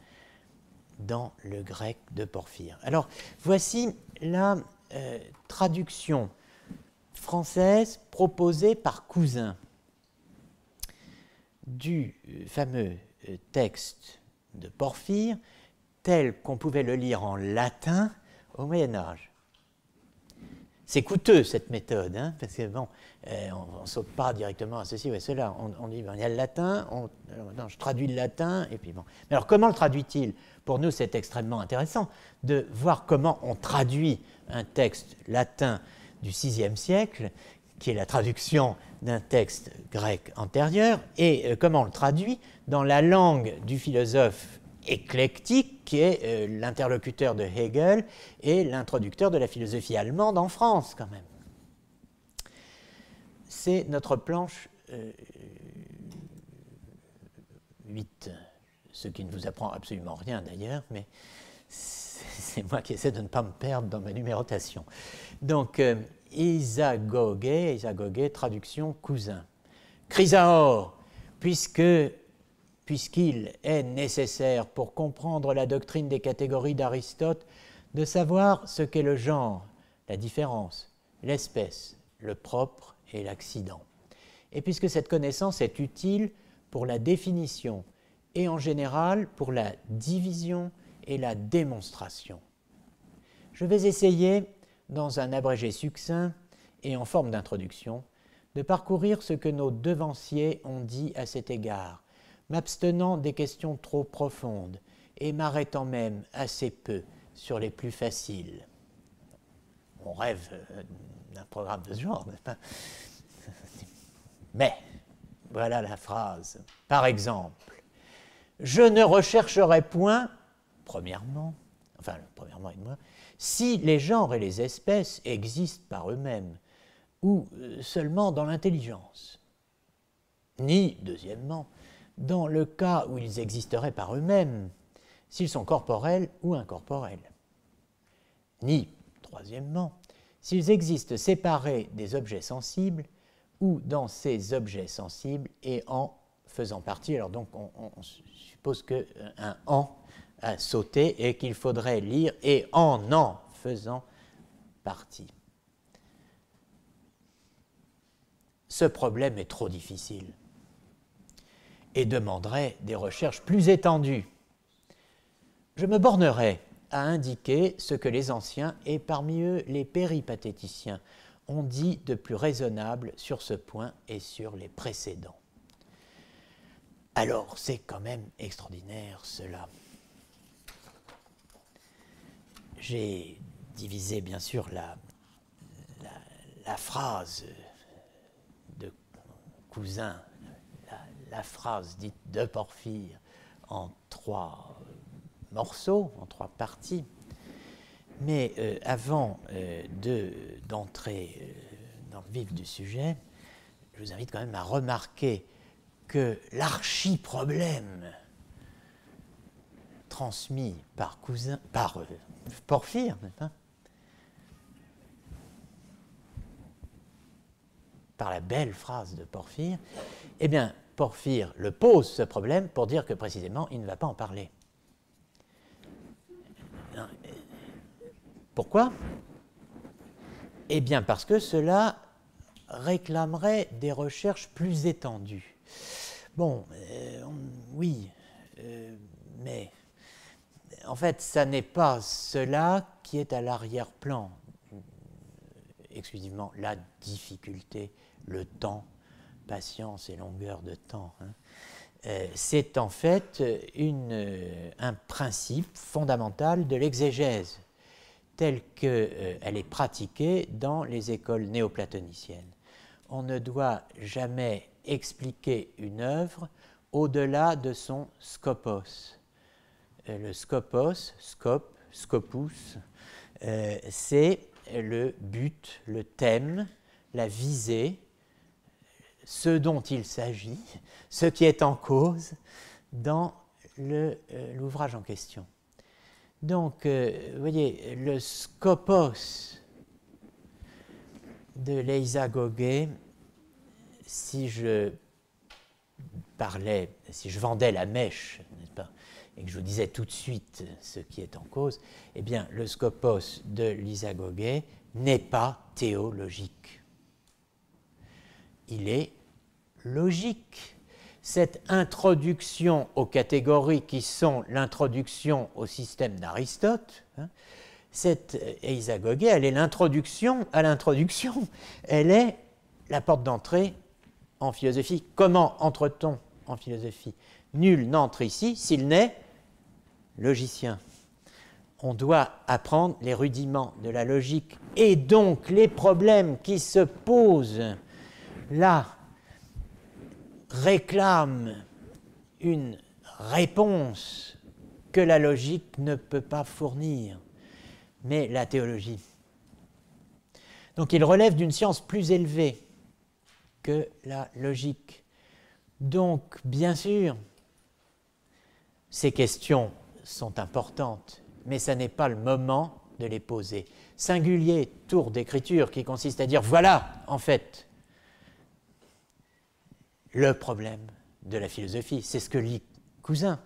dans le grec de Porphyre. Alors voici la traduction française proposée par Cousin du fameux texte de Porphyre tel qu'on pouvait le lire en latin au Moyen-Âge. C'est coûteux cette méthode, hein, parce que bon, on ne saute pas directement à ceci ou à cela. On dit, bon, il y a le latin, non, je traduis le latin, et puis bon. Mais alors comment le traduit-il? Pour nous, c'est extrêmement intéressant de voir comment on traduit un texte latin du VIe siècle, qui est la traduction d'un texte grec antérieur, et comment on le traduit dans la langue du philosophe éclectique, qui est l'interlocuteur de Hegel et l'introducteur de la philosophie allemande en France, quand même. C'est notre planche 8, ce qui ne vous apprend absolument rien d'ailleurs, mais c'est moi qui essaie de ne pas me perdre dans ma numérotation. Donc, Isagoge, traduction cousin. Chrysaor, puisqu'il est nécessaire pour comprendre la doctrine des catégories d'Aristote de savoir ce qu'est le genre, la différence, l'espèce, le propre et l'accident. Et puisque cette connaissance est utile pour la définition et en général pour la division et la démonstration. Je vais essayer, dans un abrégé succinct et en forme d'introduction, de parcourir ce que nos devanciers ont dit à cet égard, m'abstenant des questions trop profondes et m'arrêtant même assez peu sur les plus faciles. On rêve d'un programme de ce genre, n'est-ce pas? Mais, voilà la phrase. Par exemple, je ne rechercherai point, premièrement et de moi, si les genres et les espèces existent par eux-mêmes ou seulement dans l'intelligence, ni, deuxièmement, dans le cas où ils existeraient par eux-mêmes, s'ils sont corporels ou incorporels, ni, troisièmement, s'ils existent séparés des objets sensibles ou dans ces objets sensibles et en faisant partie. Alors donc on suppose qu'un « en » a sauté et qu'il faudrait lire « et en faisant partie ». Ce problème est trop difficile et demanderait des recherches plus étendues. Je me bornerai à indiquer ce que les anciens, et parmi eux les péripatéticiens, ont dit de plus raisonnable sur ce point et sur les précédents. Alors, c'est quand même extraordinaire cela. J'ai divisé bien sûr la phrase de Cousin, la phrase dite de Porphyre, en 3 morceaux, en 3 parties. Mais avant d'entrer dans le vif du sujet, je vous invite quand même à remarquer que l'archi-problème transmis par Porphyre, hein, par la belle phrase de Porphyre, eh bien, Porphyre le pose ce problème pour dire que précisément, il ne va pas en parler. Pourquoi? Eh bien, parce que cela réclamerait des recherches plus étendues. Bon, oui, mais en fait, ça n'est pas cela qui est à l'arrière-plan. Exclusivement la difficulté, le temps, patience et longueur de temps. Hein. C'est en fait un principe fondamental de l'exégèse, telle qu'elle est pratiquée dans les écoles néoplatoniciennes. On ne doit jamais expliquer une œuvre au-delà de son skopos. Le skopos, scopus, c'est le but, le thème, la visée, ce dont il s'agit, ce qui est en cause dans l'ouvrage en question. Donc, vous voyez, le skopos de l'Eisagoge, si je vendais la mèche, n'est-ce pas, et que je vous disais tout de suite ce qui est en cause, eh bien, le skopos de l'Eisagoge n'est pas théologique. Il est logique. cette introduction aux catégories qui sont l'introduction au système d'Aristote, hein, cette eisagogie, elle est l'introduction à l'introduction, elle est la porte d'entrée en philosophie. Comment entre-t-on en philosophie? Nul n'entre ici s'il n'est logicien. On doit apprendre les rudiments de la logique et donc les problèmes qui se posent là réclament une réponse que la logique ne peut pas fournir, mais la théologie. Donc il relève d'une science plus élevée que la logique. Donc, bien sûr, ces questions sont importantes, mais ce n'est pas le moment de les poser. Singulier tour d'écriture qui consiste à dire, voilà, en fait, le problème de la philosophie. C'est ce que lit Cousin.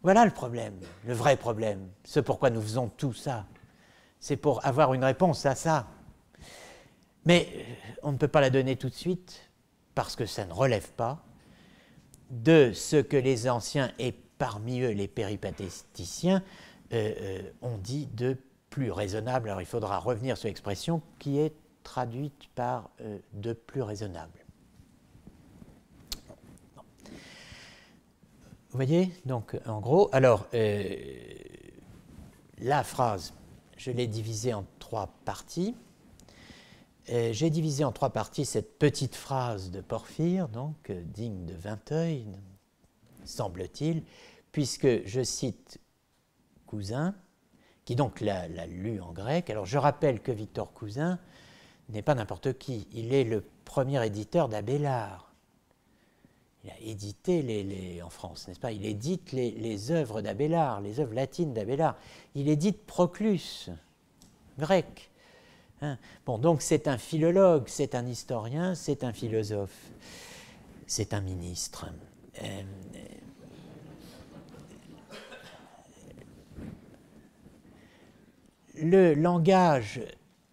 Voilà le problème, le vrai problème, ce pourquoi nous faisons tout ça. C'est pour avoir une réponse à ça. Mais on ne peut pas la donner tout de suite, parce que ça ne relève pas de ce que les anciens, et parmi eux les péripatéticiens, ont dit de plus raisonnable. Alors il faudra revenir sur l'expression qui est traduite par de plus raisonnable. Vous voyez, donc en gros, alors la phrase, je l'ai divisée en 3 parties. J'ai divisé en 3 parties cette petite phrase de Porphyre, donc digne de Vinteuil, semble-t-il, puisque je cite Cousin, qui donc l'a lu en grec. Alors je rappelle que Victor Cousin n'est pas n'importe qui, il est le premier éditeur d'Abélard. Il a édité en France, n'est-ce pas? Il édite les œuvres d'Abélard, les œuvres latines d'Abélard. Il édite Proclus, grec. Hein? Bon, donc c'est un philologue, c'est un historien, c'est un philosophe, c'est un ministre. Le langage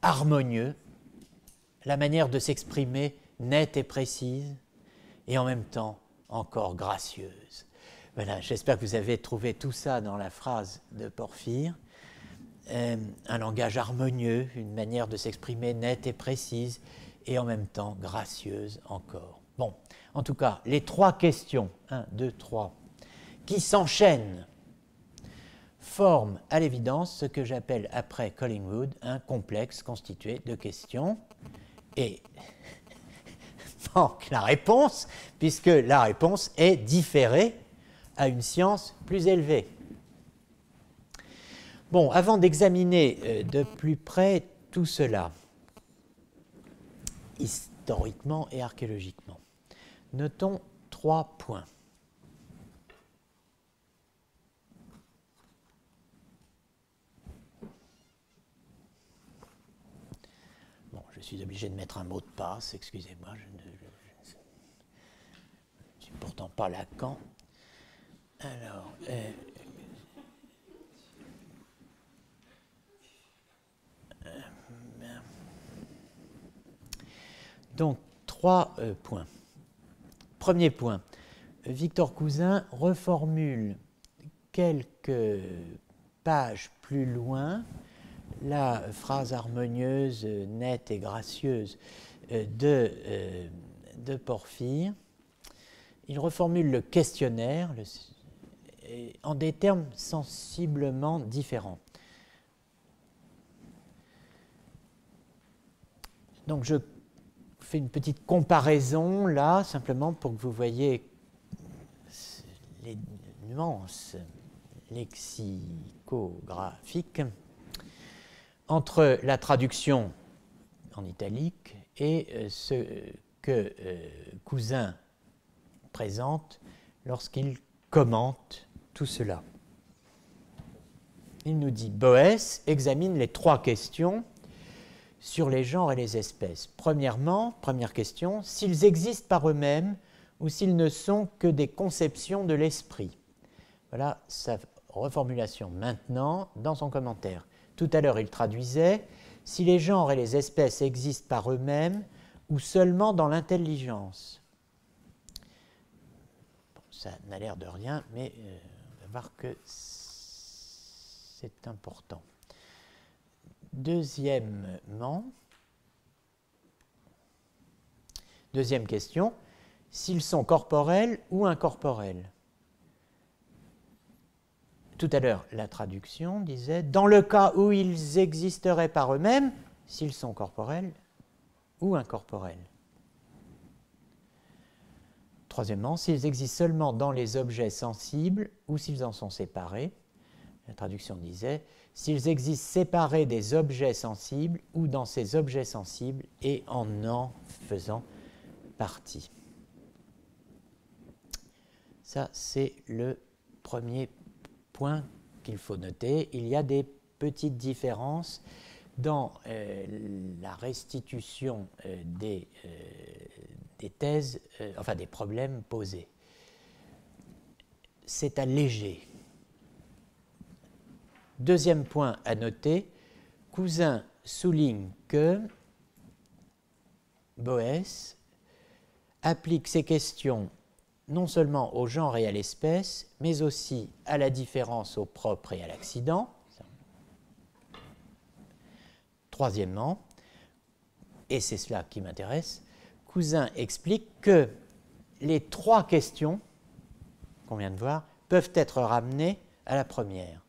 harmonieux, la manière de s'exprimer nette et précise, et en même temps encore gracieuse. Voilà, j'espère que vous avez trouvé tout ça dans la phrase de Porphyre. Un langage harmonieux, une manière de s'exprimer nette et précise, et en même temps gracieuse encore. Bon, en tout cas, les 3 questions, 1, 2, 3, qui s'enchaînent, forment à l'évidence ce que j'appelle après Collingwood un complexe constitué de questions, et manque la réponse, puisque la réponse est différée à une science plus élevée. Bon, avant d'examiner de plus près tout cela, historiquement et archéologiquement, notons 3 points. Bon, je suis obligé de mettre un mot de passe, excusez-moi, je ne suis pourtant pas Lacan. Alors, donc, 3 points. Premier point, Victor Cousin reformule quelques pages plus loin la phrase harmonieuse, nette et gracieuse de Porphyre. Il reformule le questionnaire en des termes sensiblement différents. Donc je fais une petite comparaison là, simplement pour que vous voyez les nuances lexicographiques entre la traduction en italique et ce que Cousin présente lorsqu'il commente tout cela. Il nous dit « Boès examine les 3 questions sur les genres et les espèces. Premièrement, première question, s'ils existent par eux-mêmes ou s'ils ne sont que des conceptions de l'esprit. » Voilà sa reformulation maintenant dans son commentaire. Tout à l'heure, il traduisait « si les genres et les espèces existent par eux-mêmes ou seulement dans l'intelligence. » ça n'a l'air de rien, mais on va voir que c'est important. Deuxièmement, deuxième question, s'ils sont corporels ou incorporels. Tout à l'heure, la traduction disait « dans le cas où ils existeraient par eux-mêmes, s'ils sont corporels ou incorporels ». Troisièmement, s'ils existent seulement dans les objets sensibles ou s'ils en sont séparés. La traduction disait « s'ils existent séparés des objets sensibles ou dans ces objets sensibles et en faisant partie ». Ça, c'est le premier point qu'il faut noter. Il y a des petites différences dans la restitution des thèses, enfin des problèmes posés. C'est allégé. Deuxième point à noter, Cousin souligne que Boès applique ces questions non seulement au genre et à l'espèce, mais aussi à la différence au propre et à l'accident. Troisièmement, et c'est cela qui m'intéresse, Cousin explique que les trois questions qu'on vient de voir peuvent être ramenées à la première.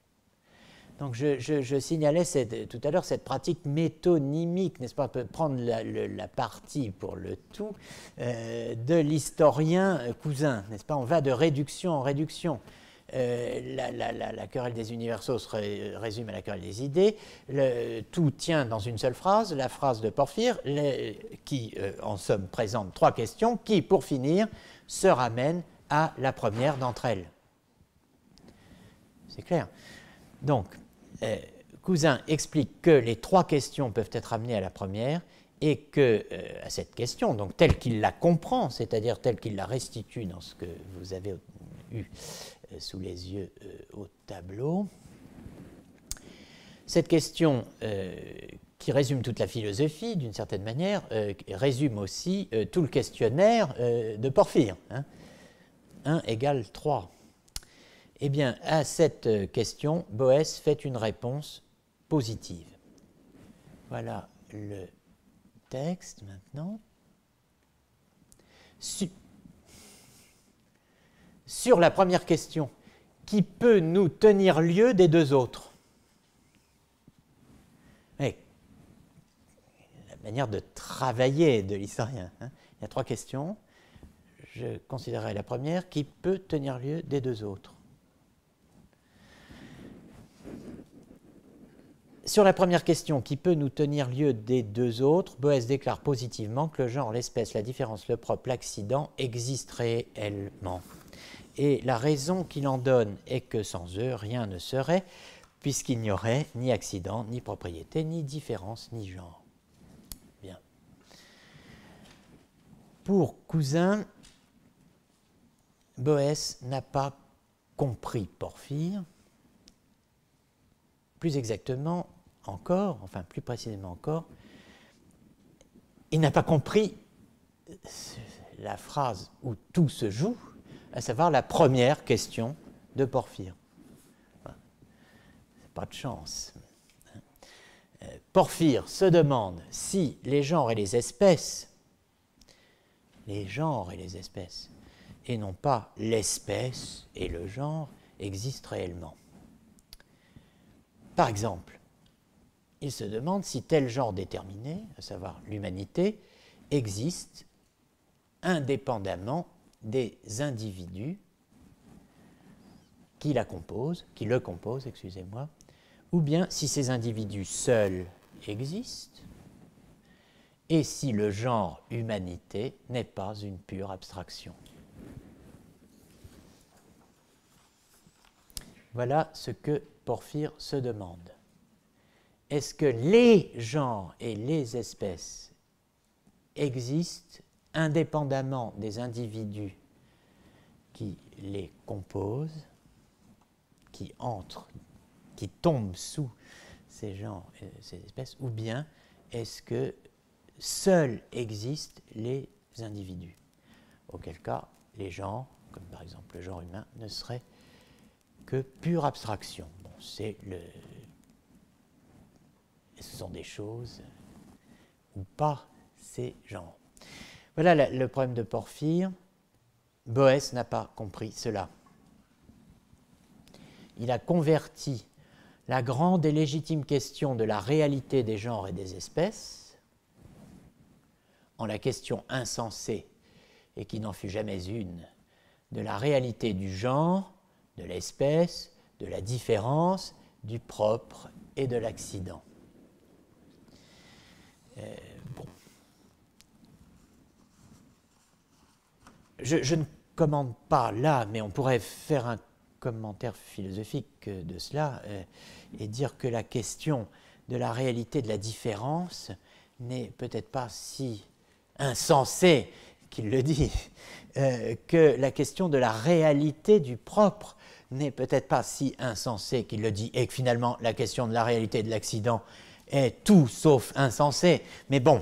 Donc je signalais tout à l'heure cette pratique métonymique, n'est-ce pas, prendre la partie pour le tout de l'historien Cousin, n'est-ce pas, on va de réduction en réduction. La querelle des universaux se résume à la querelle des idées, tout tient dans une seule phrase, la phrase de Porphyre, qui en somme présente trois questions, qui pour finir se ramènent à la première d'entre elles. C'est clair. Donc, Cousin explique que les trois questions peuvent être amenées à la première et que, à cette question, donc telle qu'il la comprend, c'est-à-dire telle qu'il la restitue dans ce que vous avez eu sous les yeux au tableau, cette question qui résume toute la philosophie, d'une certaine manière, résume aussi tout le questionnaire de Porphyre. 1 égale 3. Eh bien, à cette question, Boès fait une réponse positive. Voilà le texte maintenant. Sur la première question, qui peut nous tenir lieu des deux autres? Oui, la manière de travailler de l'historien. Il y a trois questions. Je considérerai la première, qui peut tenir lieu des deux autres. Sur la première question, qui peut nous tenir lieu des deux autres, Boès déclare positivement que le genre, l'espèce, la différence, le propre, l'accident existent réellement. Et la raison qu'il en donne est que sans eux, rien ne serait, puisqu'il n'y aurait ni accident, ni propriété, ni différence, ni genre. Bien. Pour Cousin, Boès n'a pas compris Porphyre. Plus exactement encore, enfin plus précisément encore, il n'a pas compris la phrase où tout se joue, à savoir la première question de Porphyre. Pas de chance. Porphyre se demande si les genres et les espèces, et non pas l'espèce et le genre, existent réellement. Par exemple, il se demande si tel genre déterminé, à savoir l'humanité, existe indépendamment des individus qui le composent, ou bien si ces individus seuls existent, et si le genre humanité n'est pas une pure abstraction. Voilà ce que Porphyre se demande. Est-ce que les genres et les espèces existent indépendamment des individus qui les composent, qui entrent, qui tombent sous ces genres et ces espèces, ou bien est-ce que seuls existent les individus? Auquel cas, les genres, comme par exemple le genre humain, ne seraient que pure abstraction. Bon, ce sont des choses ou pas ces genres. Voilà le problème de Porphyre. Boès n'a pas compris cela. Il a converti la grande et légitime question de la réalité des genres et des espèces en la question insensée, et qui n'en fut jamais une, de la réalité du genre, de l'espèce, de la différence, du propre et de l'accident. Bon. Je ne commande pas là, mais on pourrait faire un commentaire philosophique de cela et dire que la question de la réalité de la différence n'est peut-être pas si insensée qu'il le dit, que la question de la réalité du propre n'est peut-être pas si insensée qu'il le dit, et que finalement la question de la réalité de l'accident est tout sauf insensée. Mais bon,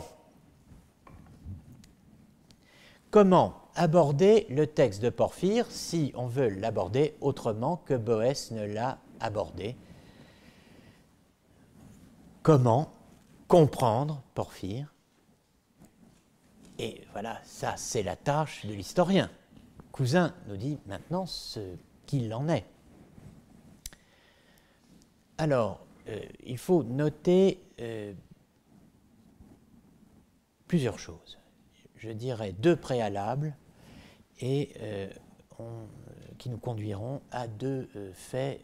comment aborder le texte de Porphyre si on veut l'aborder autrement que Boès ne l'a abordé? Comment comprendre Porphyre? Et voilà, ça c'est la tâche de l'historien. Cousin nous dit maintenant ce qu'il en est. Alors, il faut noter plusieurs choses. Je dirais deux préalables et qui nous conduiront à deux faits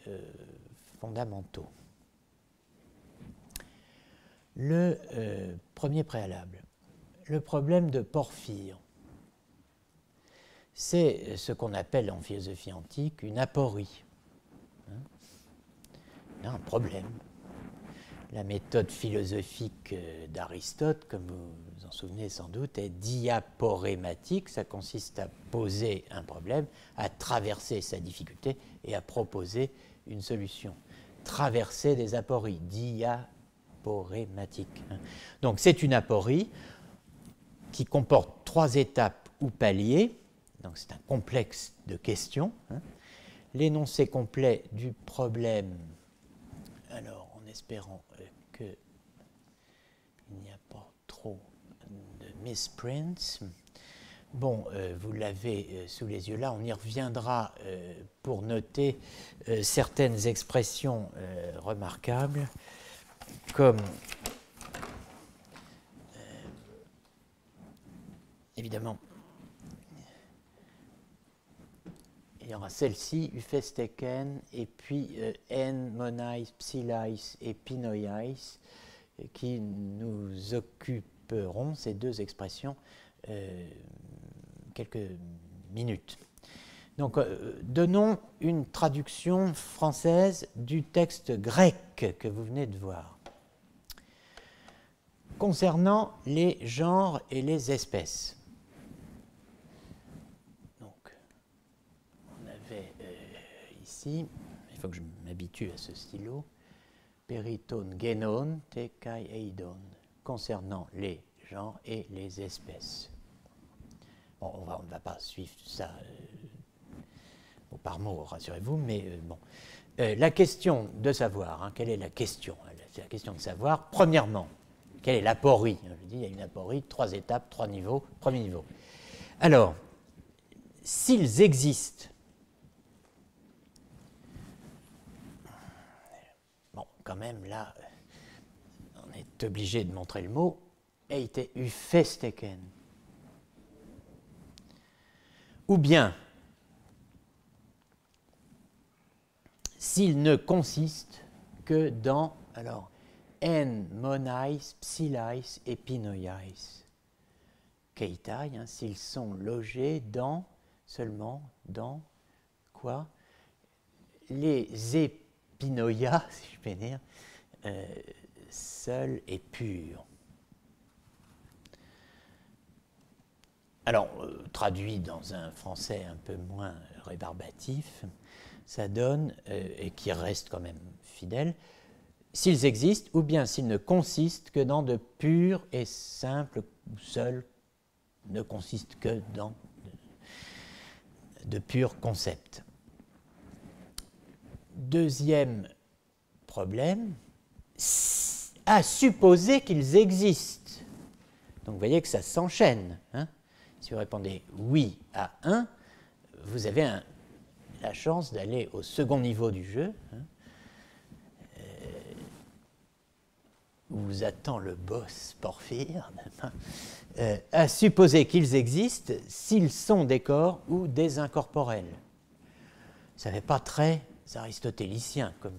fondamentaux. Le premier préalable, le problème de Porphyre, c'est ce qu'on appelle en philosophie antique une aporie. On a un problème. La méthode philosophique d'Aristote, comme vous vous en souvenez sans doute, est diaporématique. Ça consiste à poser un problème, à traverser sa difficulté et à proposer une solution. Traverser des apories, diaporématique. Donc c'est une aporie qui comporte trois étapes ou paliers. Donc c'est un complexe de questions. L'énoncé complet du problème, alors en espérant qu'il n'y a pas trop de misprints. Bon, vous l'avez sous les yeux là, on y reviendra pour noter certaines expressions remarquables, comme évidemment, il y aura celle-ci, Uphesteken, et puis En, Monais, Psilais et Pinoiais, qui nous occuperont, ces deux expressions, quelques minutes. Donc, donnons une traduction française du texte grec que vous venez de voir. Concernant les genres et les espèces. Ici, il faut que je m'habitue à ce stylo, periton genon te kai eidon, concernant les genres et les espèces. Bon, on ne va pas suivre ça mot par mot, rassurez-vous, mais bon. La question de savoir, quelle est la question? C'est la question de savoir, premièrement, quelle est l'aporie? Je dis, il y a une aporie, 3 étapes, 3 niveaux, premier niveau. Alors, s'ils existent, quand même, là, on est obligé de montrer le mot, eite uphesteken. Ou bien, s'il ne consiste que dans, alors, en, monais, psilais et pinoiais. Keitai, s'ils sont logés dans, seulement dans, quoi? Les Pinoia, si je puis dire, seul et pur. Alors, traduit dans un français un peu moins rébarbatif, ça donne, et qui reste quand même fidèle, s'ils existent, ou bien s'ils ne consistent que dans de purs et simples, ou seuls, ne consistent que dans. de pur concept. Deuxième problème, à supposer qu'ils existent. Donc vous voyez que ça s'enchaîne. Hein. Si vous répondez oui à 1, vous avez la chance d'aller au second niveau du jeu, hein, où vous attend le boss Porphyre, à supposer qu'ils existent s'ils sont des corps ou des incorporels. Ça n'est pas très aristotélicien comme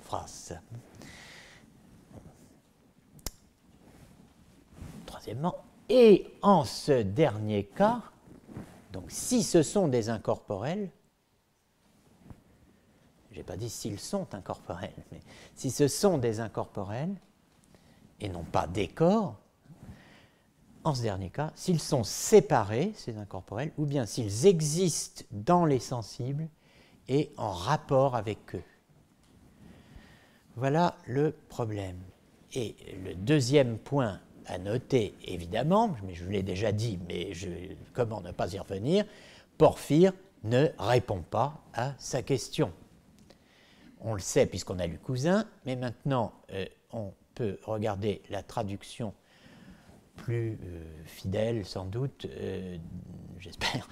phrase, ça. Troisièmement, et en ce dernier cas, donc si ce sont des incorporels, je n'ai pas dit s'ils sont incorporels, mais si ce sont des incorporels, et non pas des corps, en ce dernier cas, s'ils sont séparés, ces incorporels, ou bien s'ils existent dans les sensibles et en rapport avec eux. Voilà le problème. Et le deuxième point à noter, évidemment, mais je vous l'ai déjà dit, mais comment ne pas y revenir, Porphyre ne répond pas à sa question. On le sait puisqu'on a lu Cousin, mais maintenant on peut regarder la traduction plus fidèle, sans doute, j'espère,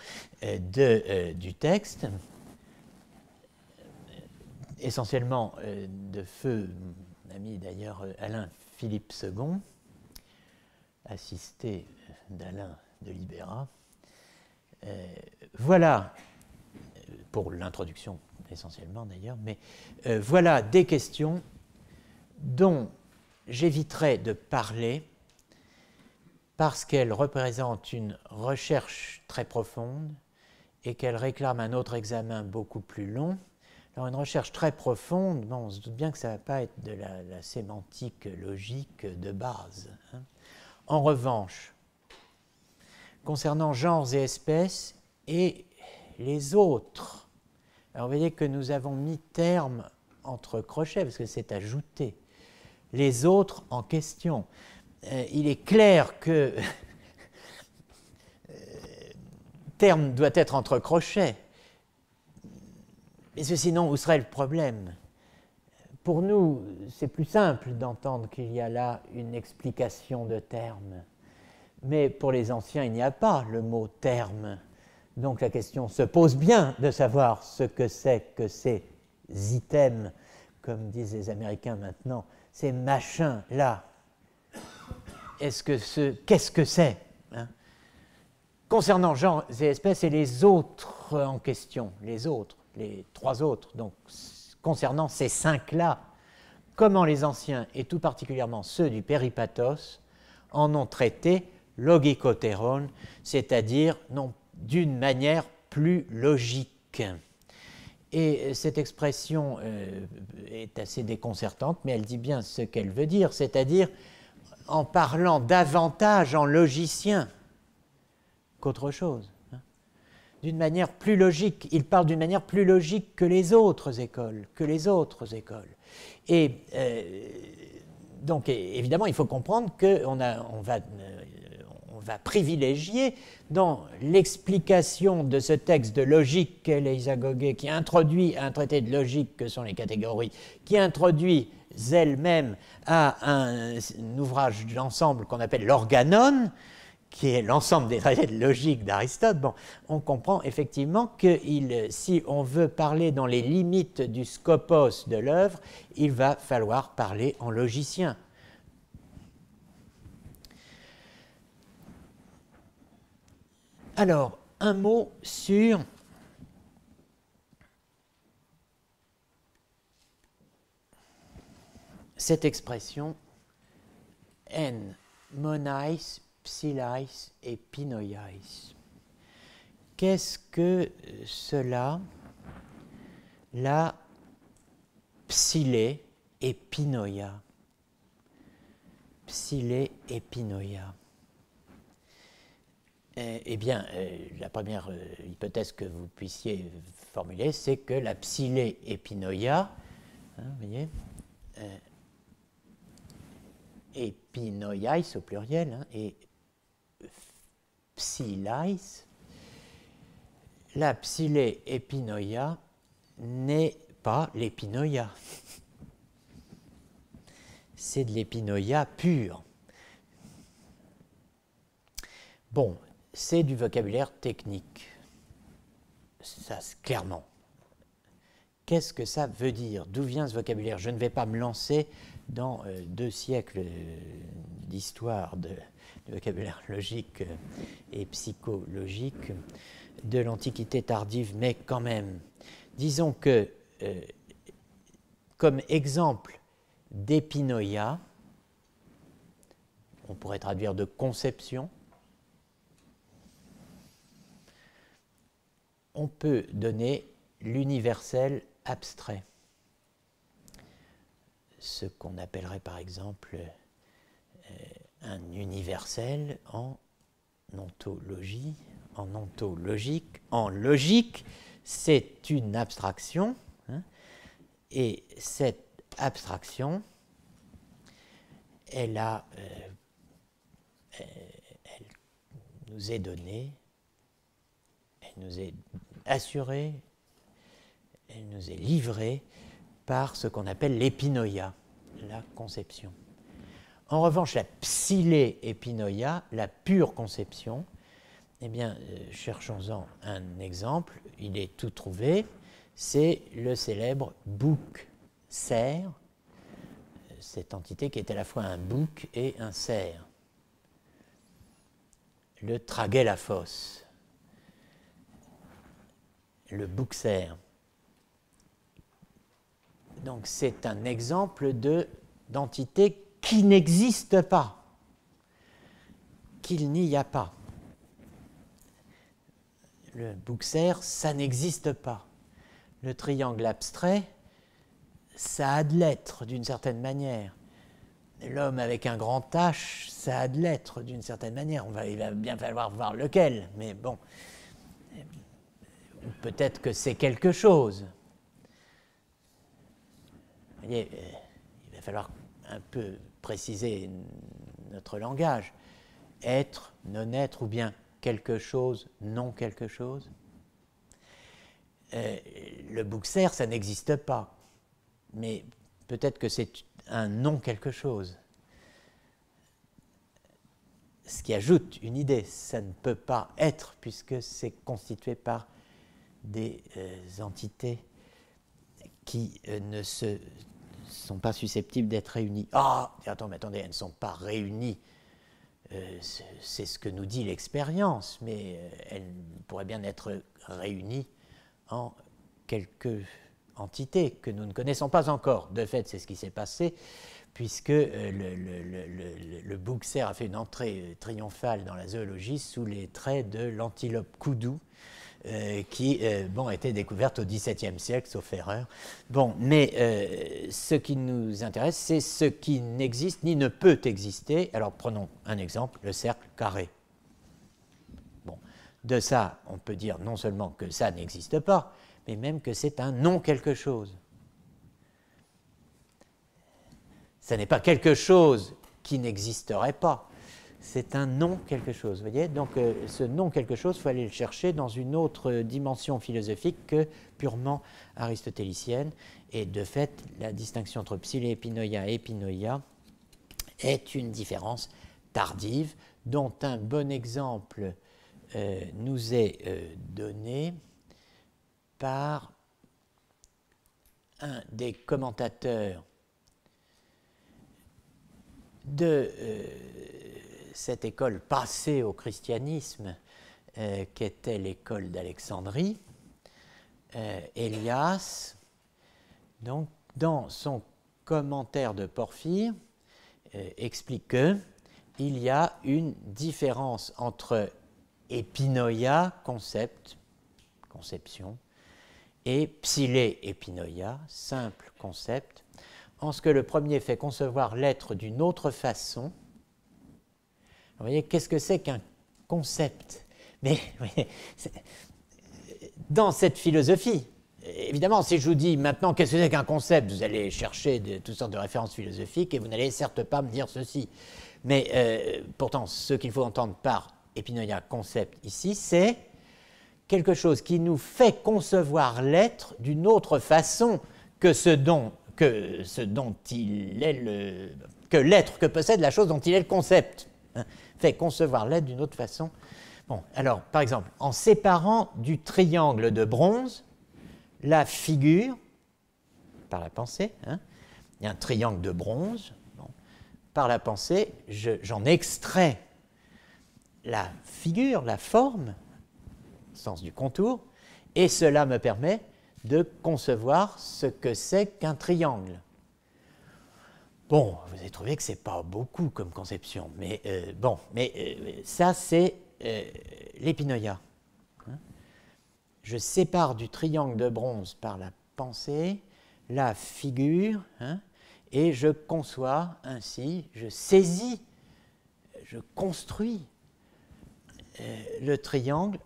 du texte, essentiellement de feu, mon ami d'ailleurs Alain Philippe II, assisté d'Alain de Libera. Voilà, pour l'introduction essentiellement d'ailleurs, mais voilà des questions dont j'éviterai de parler parce qu'elles représentent une recherche très profonde et qu'elles réclament un autre examen beaucoup plus long. Alors une recherche très profonde, bon, on se doute bien que ça ne va pas être de la sémantique logique de base. Hein. En revanche, concernant genres et espèces et les autres, alors vous voyez que nous avons mis terme entre crochets, parce que c'est ajouté, les autres en question. Il est clair que terme doit être entre crochets, mais sinon, où serait le problème? Pour nous, c'est plus simple d'entendre qu'il y a là une explication de terme. Mais pour les anciens, il n'y a pas le mot terme. Donc la question se pose bien de savoir ce que c'est que ces items, comme disent les Américains maintenant, ces machins-là. Qu'est-ce que c'est, hein? Concernant genres et espèces et les autres en question, les trois autres, donc concernant ces cinq-là, comment les anciens, et tout particulièrement ceux du Péripathos, en ont traité logikothéron, c'est-à-dire d'une manière plus logique. Et cette expression est assez déconcertante, mais elle dit bien ce qu'elle veut dire, c'est-à-dire en parlant davantage en logicien qu'autre chose. D'une manière plus logique. Il parle d'une manière plus logique que les autres écoles. Et donc, évidemment, il faut comprendre qu'on va privilégier dans l'explication de ce texte de logique qu'est l'Eisagoge, qui introduit un traité de logique que sont les catégories, qui introduit elles-mêmes à un ouvrage d'ensemble qu'on appelle l'Organon, qui est l'ensemble des traités de logique d'Aristote. Bon, on comprend effectivement que si on veut parler dans les limites du scopos de l'œuvre, il va falloir parler en logicien. Alors, un mot sur cette expression en monais, psilais et pinoiais. Qu'est-ce que cela, la psilé et pinoia? Psilé et pinoia. Eh bien, la première hypothèse que vous puissiez formuler, c'est que la psilé et pinoia, hein, vous voyez, et pinoiais au pluriel, hein, et psilais, la psilé-épinoïa n'est pas l'épinoïa. C'est de l'épinoïa pure. Bon, c'est du vocabulaire technique. Ça, clairement. Qu'est-ce que ça veut dire? D'où vient ce vocabulaire? Je ne vais pas me lancer dans 2 siècles d'histoire du vocabulaire logique et psychologique de l'Antiquité tardive, mais quand même, disons que, comme exemple d'épinoïa, on pourrait traduire de conception, on peut donner l'universel abstrait, ce qu'on appellerait par exemple un universel en ontologie, en ontologique. En logique, c'est une abstraction, hein, et cette abstraction, elle nous est donnée, elle nous est assurée, elle nous est livrée par ce qu'on appelle l'épinoïa, la conception. En revanche, la psilé-épinoïa, la pure conception, eh bien, cherchons-en un exemple, il est tout trouvé, c'est le célèbre bouc cerf, cette entité qui est à la fois un bouc et un cerf. Le tragélaphos, le bouc cerf. Donc c'est un exemple d'entité qui n'existe pas, qu'il n'y a pas. Le bouc cerf, ça n'existe pas. Le triangle abstrait, ça a de l'être d'une certaine manière. L'homme avec un grand H, ça a de l'être d'une certaine manière. Il va bien falloir voir lequel, mais bon, peut-être que c'est quelque chose. Vous voyez, il va falloir un peu préciser notre langage. Être, non-être, ou bien quelque chose, non quelque chose. Le bouc cerf, ça n'existe pas. Mais peut-être que c'est un non quelque chose. Ce qui ajoute une idée, ça ne peut pas être, puisque c'est constitué par des entités qui ne sont pas susceptibles d'être réunies. Ah, attends, mais attendez, elles ne sont pas réunies. C'est ce que nous dit l'expérience, mais elles pourraient bien être réunies en quelques entités que nous ne connaissons pas encore. De fait, c'est ce qui s'est passé, puisque le bouc cerf a fait une entrée triomphale dans la zoologie sous les traits de l'antilope koudou, qui était découverte au XVIIe siècle, sauf erreur. Bon, mais ce qui nous intéresse, c'est ce qui n'existe ni ne peut exister. Alors prenons un exemple, le cercle carré. Bon, de ça, on peut dire non seulement que ça n'existe pas, mais même que c'est un non quelque chose. Ça n'est pas quelque chose qui n'existerait pas. C'est un non quelque chose, vous voyez. Donc ce non quelque chose, il faut aller le chercher dans une autre dimension philosophique que purement aristotélicienne. Et de fait, la distinction entre psilé-épinoïa et épinoïa est une différence tardive, dont un bon exemple nous est donné par un des commentateurs de cette école passée au christianisme, qu'était l'école d'Alexandrie, Elias. Donc, dans son commentaire de Porphyre, explique qu'il y a une différence entre épinoïa, conception, et psilé-épinoïa, simple concept, en ce que le premier fait concevoir l'être d'une autre façon. Vous voyez, qu'est-ce que c'est qu'un concept? Mais voyez, dans cette philosophie, évidemment, si je vous dis maintenant qu'est-ce que c'est qu'un concept, vous allez chercher toutes sortes de références philosophiques et vous n'allez certes pas me dire ceci. Mais pourtant, ce qu'il faut entendre par épinoïa concept ici, c'est quelque chose qui nous fait concevoir l'être d'une autre façon que ce dont il est que l'être que possède la chose dont il est le concept. Hein, fait concevoir l'être d'une autre façon. Bon, alors, par exemple, en séparant du triangle de bronze la figure, par la pensée, hein, il y a un triangle de bronze, bon, par la pensée, j'en extrais la figure, la forme, au sens du contour, et cela me permet de concevoir ce que c'est qu'un triangle. Bon, vous avez trouvé que ce n'est pas beaucoup comme conception, mais ça c'est l'épinoïa. Hein. Je sépare du triangle de bronze par la pensée la figure, hein, et je conçois ainsi, je saisis, je construis le triangle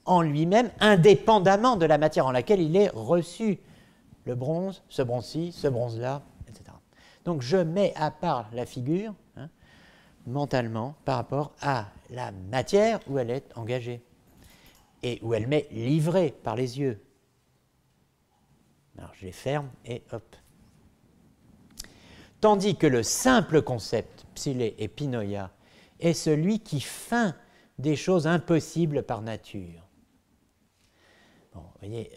en lui-même, indépendamment de la matière en laquelle il est reçu. Le bronze, ce bronze-ci, ce bronze-là, etc. Donc je mets à part la figure, hein, mentalement, par rapport à la matière où elle est engagée et où elle m'est livrée par les yeux. Alors je les ferme et hop. Tandis que le simple concept, psilé et pinoïa, est celui qui feint des choses impossibles par nature. Bon, vous voyez,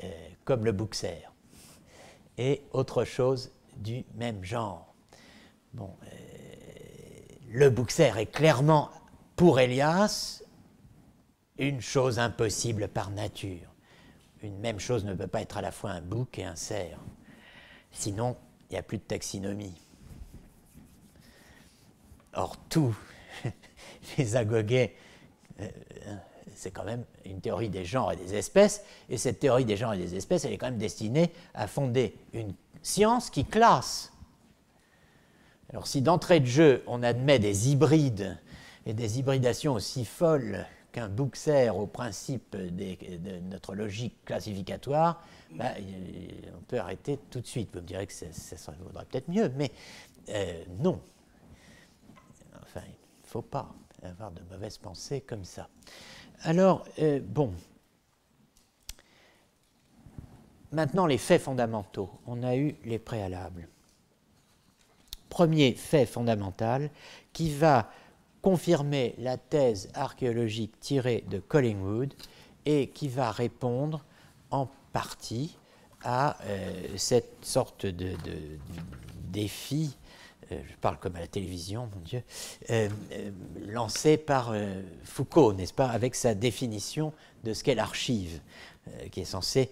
comme le bouxer, et autre chose du même genre. Bon, le bouxer est clairement, pour Élias, une chose impossible par nature. Une même chose ne peut pas être à la fois un bouc et un cerf. Sinon, il n'y a plus de taxinomie. Or, tous les agogés, c'est quand même une théorie des genres et des espèces, et cette théorie des genres et des espèces, elle est quand même destinée à fonder une science qui classe. Alors, si d'entrée de jeu, on admet des hybrides et des hybridations aussi folles qu'un bouxer au principe de notre logique classificatoire, ben, on peut arrêter tout de suite. Vous me direz que ça vaudrait peut-être mieux, mais non. Enfin, il ne faut pas avoir de mauvaises pensées comme ça. Alors, bon. Maintenant, les faits fondamentaux. On a eu les préalables. Premier fait fondamental qui va confirmer la thèse archéologique tirée de Collingwood et qui va répondre en partie à cette sorte de défi, je parle comme à la télévision, mon Dieu, lancé par Foucault, n'est-ce pas, avec sa définition de ce qu'est l'archive, qui est censée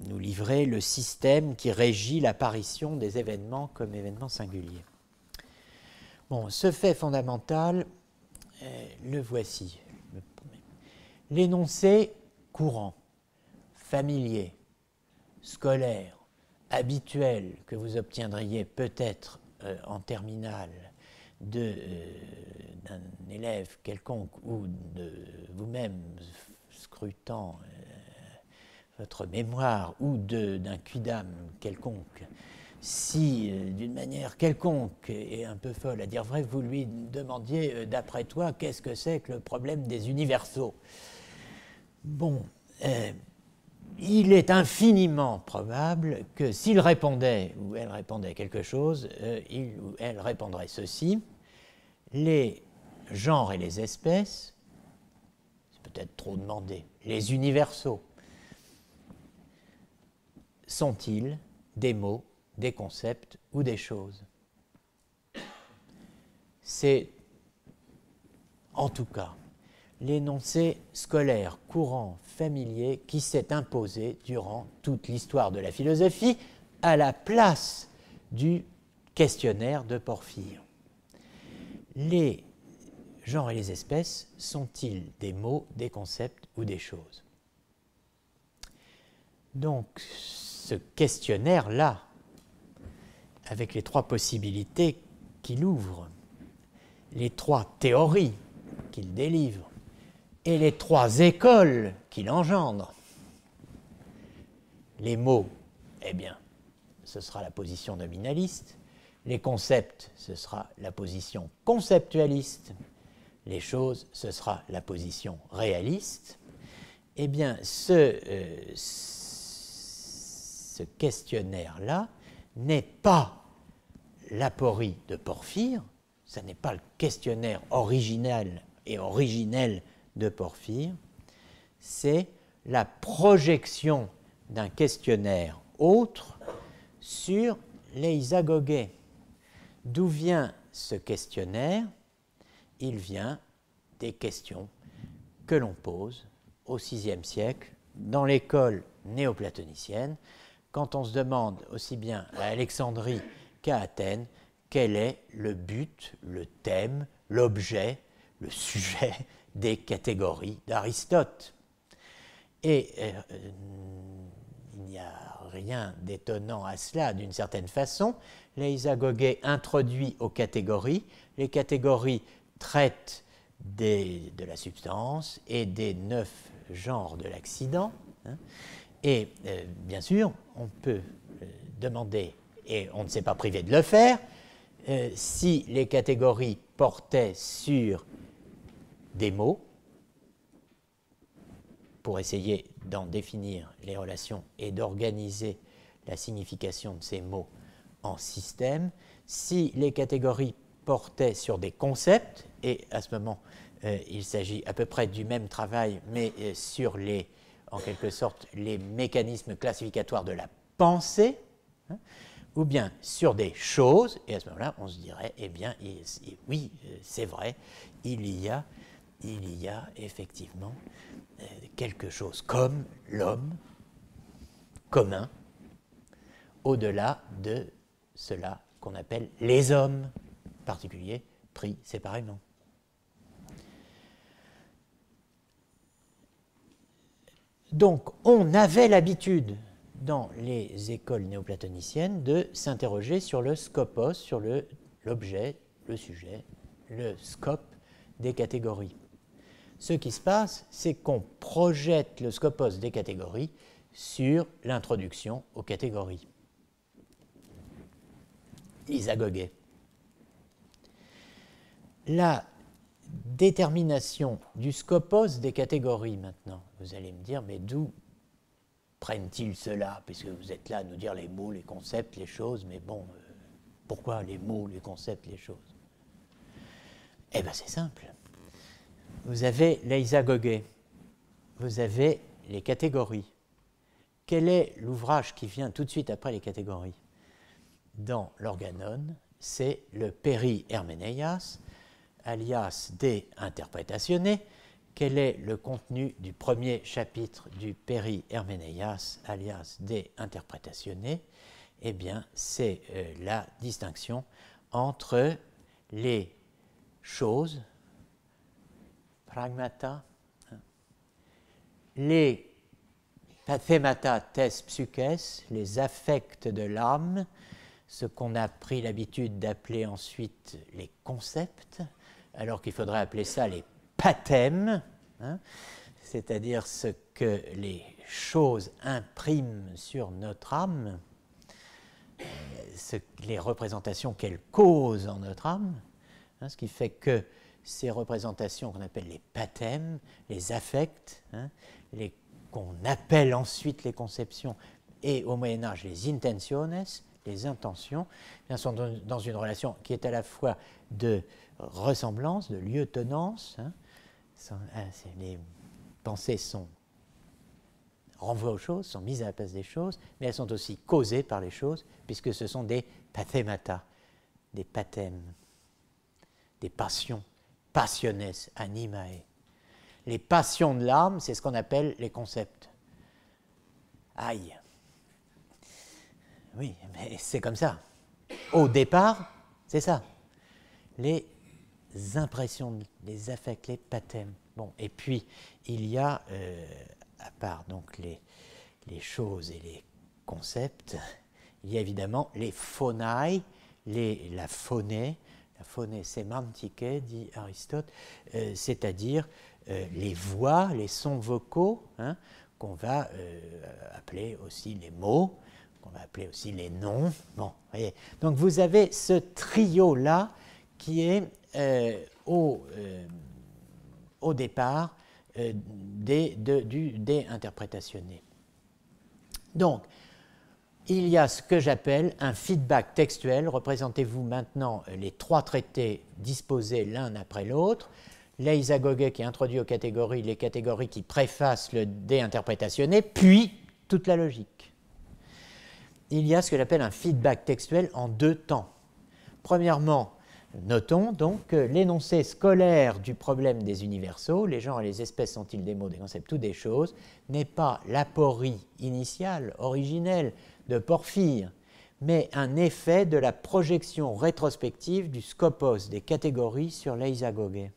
nous livrer le système qui régit l'apparition des événements comme événements singuliers. Bon, ce fait fondamental, le voici. L'énoncé courant, familier, scolaire, habituel que vous obtiendriez peut-être en terminale d'un élève quelconque ou de vous-même scrutant votre mémoire ou d'un quidam quelconque, si d'une manière quelconque et un peu folle à dire vrai, vous lui demandiez d'après toi qu'est-ce que c'est que le problème des universaux. Bon, il est infiniment probable que s'il répondait ou elle répondait quelque chose, il ou elle répondrait ceci: les genres et les espèces, c'est peut-être trop demandé, les universaux, sont-ils des mots, des concepts ou des choses? C'est, en tout cas, l'énoncé scolaire, courant, familier qui s'est imposé durant toute l'histoire de la philosophie à la place du questionnaire de Porphyre. Les genres et les espèces sont-ils des mots, des concepts ou des choses? Donc, ce questionnaire-là, avec les trois possibilités qu'il ouvre, les trois théories qu'il délivre et les trois écoles qu'il engendre, les mots, eh bien, ce sera la position nominaliste, les concepts, ce sera la position conceptualiste, les choses, ce sera la position réaliste, eh bien, ce questionnaire-là n'est pas l'aporie de Porphyre, ce n'est pas le questionnaire original et originel de Porphyre, c'est la projection d'un questionnaire autre sur les Isagogues. D'où vient ce questionnaire? Il vient des questions que l'on pose au VIe siècle dans l'école néoplatonicienne, quand on se demande aussi bien à Alexandrie qu'à Athènes quel est le but, le thème, l'objet, le sujet des catégories d'Aristote. Et il n'y a rien d'étonnant à cela d'une certaine façon. Les Isagogues introduit aux catégories. Les catégories traitent de la substance et des 9 genres de l'accident. Hein. Et bien sûr, on peut demander, et on ne s'est pas privé de le faire, si les catégories portaient sur des mots, pour essayer d'en définir les relations et d'organiser la signification de ces mots en système, si les catégories portaient sur des concepts, et à ce moment, il s'agit à peu près du même travail, mais sur les, en quelque sorte, les mécanismes classificatoires de la pensée, hein, ou bien sur des choses, et à ce moment-là, on se dirait, eh bien, oui, c'est vrai, il y a effectivement quelque chose comme l'homme commun, au-delà de cela qu'on appelle les hommes particuliers pris séparément. Donc, on avait l'habitude dans les écoles néoplatoniciennes de s'interroger sur le skopos, sur l'objet, le sujet, le scope des catégories. Ce qui se passe, c'est qu'on projette le skopos des catégories sur l'introduction aux catégories. Isagogues. La détermination du skopos des catégories maintenant, vous allez me dire, mais d'où prennent-ils cela? Puisque vous êtes là à nous dire les mots, les concepts, les choses, mais bon, pourquoi les mots, les concepts, les choses? Eh bien, c'est simple. Vous avez les Isagogues, vous avez les catégories. Quel est l'ouvrage qui vient tout de suite après les catégories? Dans l'Organon, c'est le Peri Hermeneias, alias De Interpretatione. Quel est le contenu du premier chapitre du Peri Hermeneias, alias De Interpretatione? Eh bien, c'est la distinction entre les choses, pragmata, les pathemata tes psyches, les affects de l'âme, ce qu'on a pris l'habitude d'appeler ensuite les concepts, alors qu'il faudrait appeler ça les pathèmes, hein, c'est-à-dire ce que les choses impriment sur notre âme, les représentations qu'elles causent en notre âme, hein, ce qui fait que ces représentations qu'on appelle les pathèmes, les affects, hein, qu'on appelle ensuite les conceptions, et au Moyen-Âge les intentiones, les intentions, bien, sont dans une relation qui est à la fois de ressemblance, de lieu-tenance. Hein, les pensées renvoient aux choses, sont mises à la place des choses, mais elles sont aussi causées par les choses, puisque ce sont des pathemata, des pathèmes, des passions, passiones animae. Les passions de l'âme, c'est ce qu'on appelle les concepts. Aïe! Oui, mais c'est comme ça. Au départ, c'est ça. Les impressions, les affects, les pathèmes. Bon, et puis, il y a, à part donc les choses et les concepts, il y a évidemment les phonae, la phonée sémantique, dit Aristote, c'est-à-dire les voix, les sons vocaux, hein, qu'on va appeler aussi les mots, qu'on va appeler aussi les noms. Bon, voyez. Donc vous avez ce trio-là qui est au départ du dé interprétationné. Donc, il y a ce que j'appelle un feedback textuel. Représentez-vous maintenant les trois traités disposés l'un après l'autre. L'Eisagoge qui introduit aux catégories les catégories qui préfacent le dé interprétationné, puis toute la logique. Il y a ce que j'appelle un feedback textuel en deux temps. Premièrement, notons donc que l'énoncé scolaire du problème des universaux, les genres et les espèces sont-ils des mots, des concepts ou des choses, n'est pas l'aporie initiale, originelle de Porphyre, mais un effet de la projection rétrospective du scopos des catégories sur l'Eisagoge,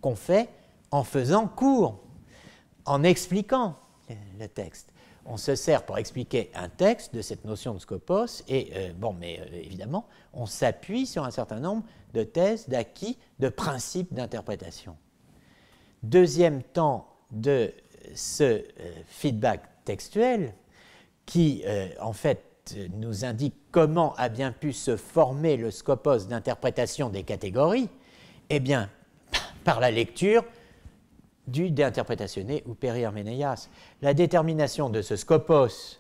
qu'on fait en faisant cours, en expliquant le texte. On se sert pour expliquer un texte de cette notion de scopos et, évidemment, on s'appuie sur un certain nombre de thèses, d'acquis, de principes d'interprétation. Deuxième temps de ce feedback textuel qui, en fait, nous indique comment a bien pu se former le scopos d'interprétation des catégories, eh bien, par la lecture du dé interprétationné ou périherménéias. La détermination de ce scopos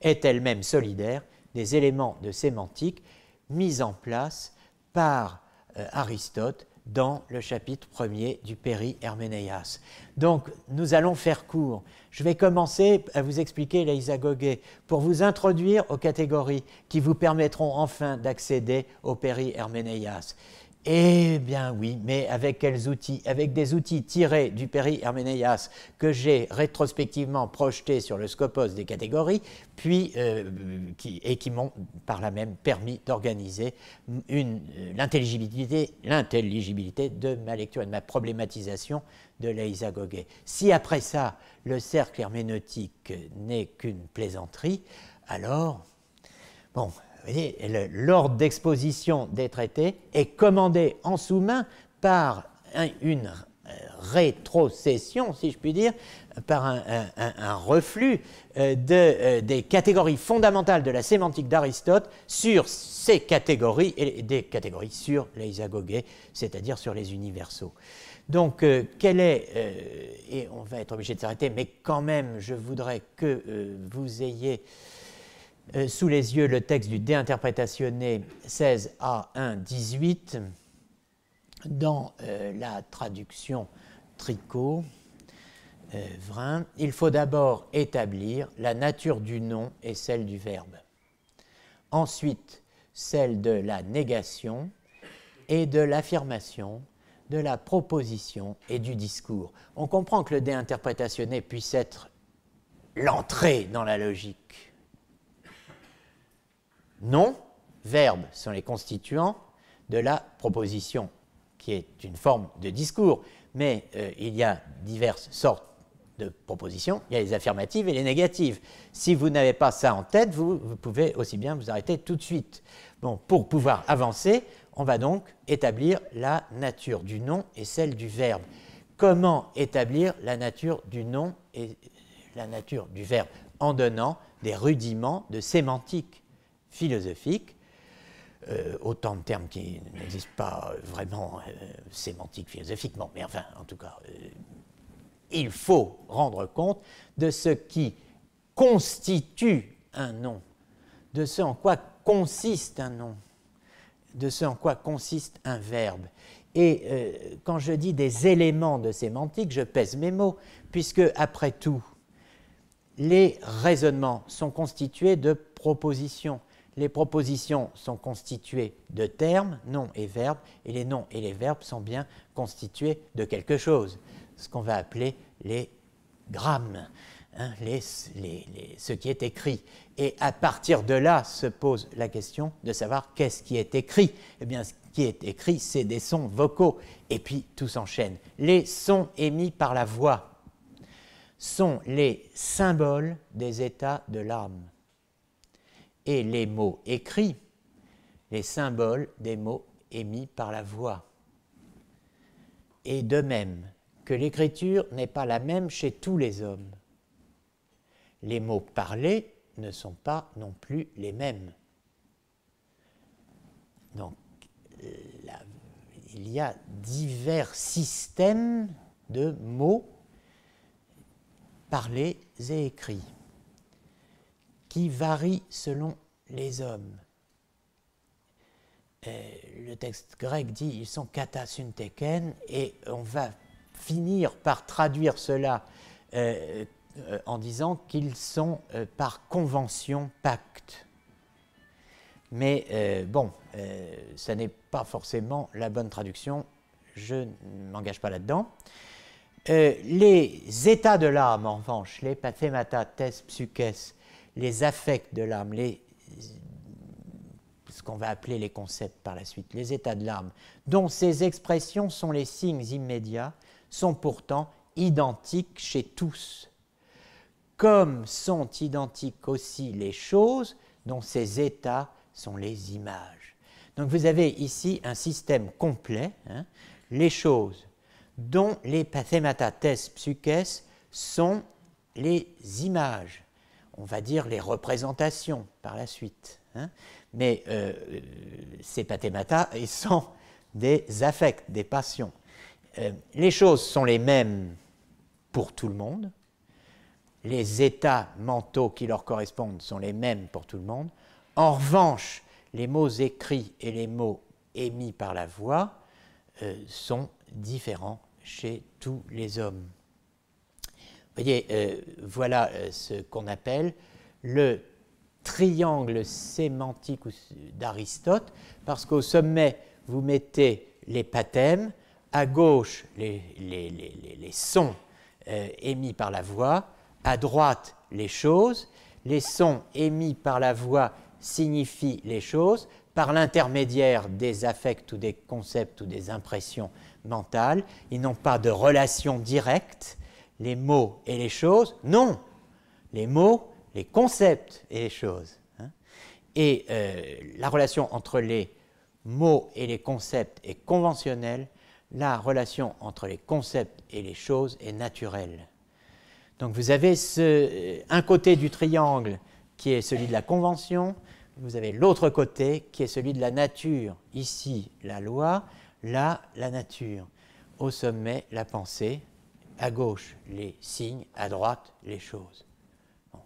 est elle-même solidaire des éléments de sémantique mis en place par Aristote dans le chapitre 1er du Périherménéias. Donc, nous allons faire court. Je vais commencer à vous expliquer l'Eisagoge pour vous introduire aux catégories qui vous permettront enfin d'accéder au Périherménéias. Eh bien oui, mais avec quels outils? Avec des outils tirés du Périherménéias que j'ai rétrospectivement projetés sur le scopos des catégories, puis qui m'ont par là même permis d'organiser l'intelligibilité de ma lecture et de ma problématisation de l'Eisagoge. Si après ça, le cercle herméneutique n'est qu'une plaisanterie, alors, bon, vous voyez, l'ordre d'exposition des traités est commandé en sous-main par une rétrocession, si je puis dire, par un reflux des catégories fondamentales de la sémantique d'Aristote sur ces catégories et des catégories sur l'Eisagoge, c'est-à-dire sur les universaux. Donc, quel est, et on va être obligé de s'arrêter, mais quand même, je voudrais que vous ayez sous les yeux le texte du dé interprétationné 16A1-18 dans la traduction Tricot, Vrin. Il faut d'abord établir la nature du nom et celle du verbe. Ensuite, celle de la négation et de l'affirmation, de la proposition et du discours. On comprend que le dé interprétationné puisse être l'entrée dans la logique. Nom, verbe sont les constituants de la proposition, qui est une forme de discours. Mais il y a diverses sortes de propositions. Il y a les affirmatives et les négatives. Si vous n'avez pas ça en tête, vous pouvez aussi bien vous arrêter tout de suite. Bon, pour pouvoir avancer, on va donc établir la nature du nom et celle du verbe. Comment établir la nature du nom et la nature du verbe? En donnant des rudiments de sémantique philosophique, autant de termes qui n'existent pas vraiment sémantiques philosophiquement, mais enfin, en tout cas, il faut rendre compte de ce qui constitue un nom, de ce en quoi consiste un nom, de ce en quoi consiste un verbe. Et quand je dis des éléments de sémantique, je pèse mes mots, puisque, après tout, les raisonnements sont constitués de propositions. Les propositions sont constituées de termes, noms et verbes, et les noms et les verbes sont bien constitués de quelque chose, ce qu'on va appeler les grammes, ce qui est écrit. Et à partir de là se pose la question de savoir qu'est-ce qui est écrit. Eh bien, ce qui est écrit, c'est des sons vocaux, et puis tout s'enchaîne. Les sons émis par la voix sont les symboles des états de l'âme. Et les mots écrits, les symboles des mots émis par la voix. Et de même que l'écriture n'est pas la même chez tous les hommes, les mots parlés ne sont pas non plus les mêmes. Donc, il y a divers systèmes de mots parlés et écrits qui varient selon les hommes. Le texte grec dit ils sont katasynteken, et on va finir par traduire cela en disant qu'ils sont par convention, pacte. Mais bon, ça n'est pas forcément la bonne traduction, je ne m'engage pas là-dedans. Les états de l'âme, en revanche, les pathemata, tes, psyches, les affects de l'âme, ce qu'on va appeler les concepts par la suite, les états de l'âme, dont ces expressions sont les signes immédiats, sont pourtant identiques chez tous, comme sont identiques aussi les choses dont ces états sont les images. Donc vous avez ici un système complet, hein, les choses dont les pathemata, tes, psyches sont les images, on va dire les représentations par la suite, hein. Mais ces pathemata, ils sont des affects, des passions. Les choses sont les mêmes pour tout le monde, les états mentaux qui leur correspondent sont les mêmes pour tout le monde. En revanche, les mots écrits et les mots émis par la voix sont différents chez tous les hommes. Vous voyez, voilà ce qu'on appelle le triangle sémantique d'Aristote, parce qu'au sommet, vous mettez les pathèmes, à gauche, les sons émis par la voix, à droite, les choses. Les sons émis par la voix signifient les choses par l'intermédiaire des affects ou des concepts ou des impressions mentales. Ils n'ont pas de relation directe, les mots et les choses. Non, les mots, les concepts et les choses. Hein. Et la relation entre les mots et les concepts est conventionnelle, la relation entre les concepts et les choses est naturelle. Donc vous avez un côté du triangle qui est celui de la convention, vous avez l'autre côté qui est celui de la nature. Ici, la loi, là, la nature. Au sommet, la pensée, à gauche, les signes, à droite, les choses. Bon.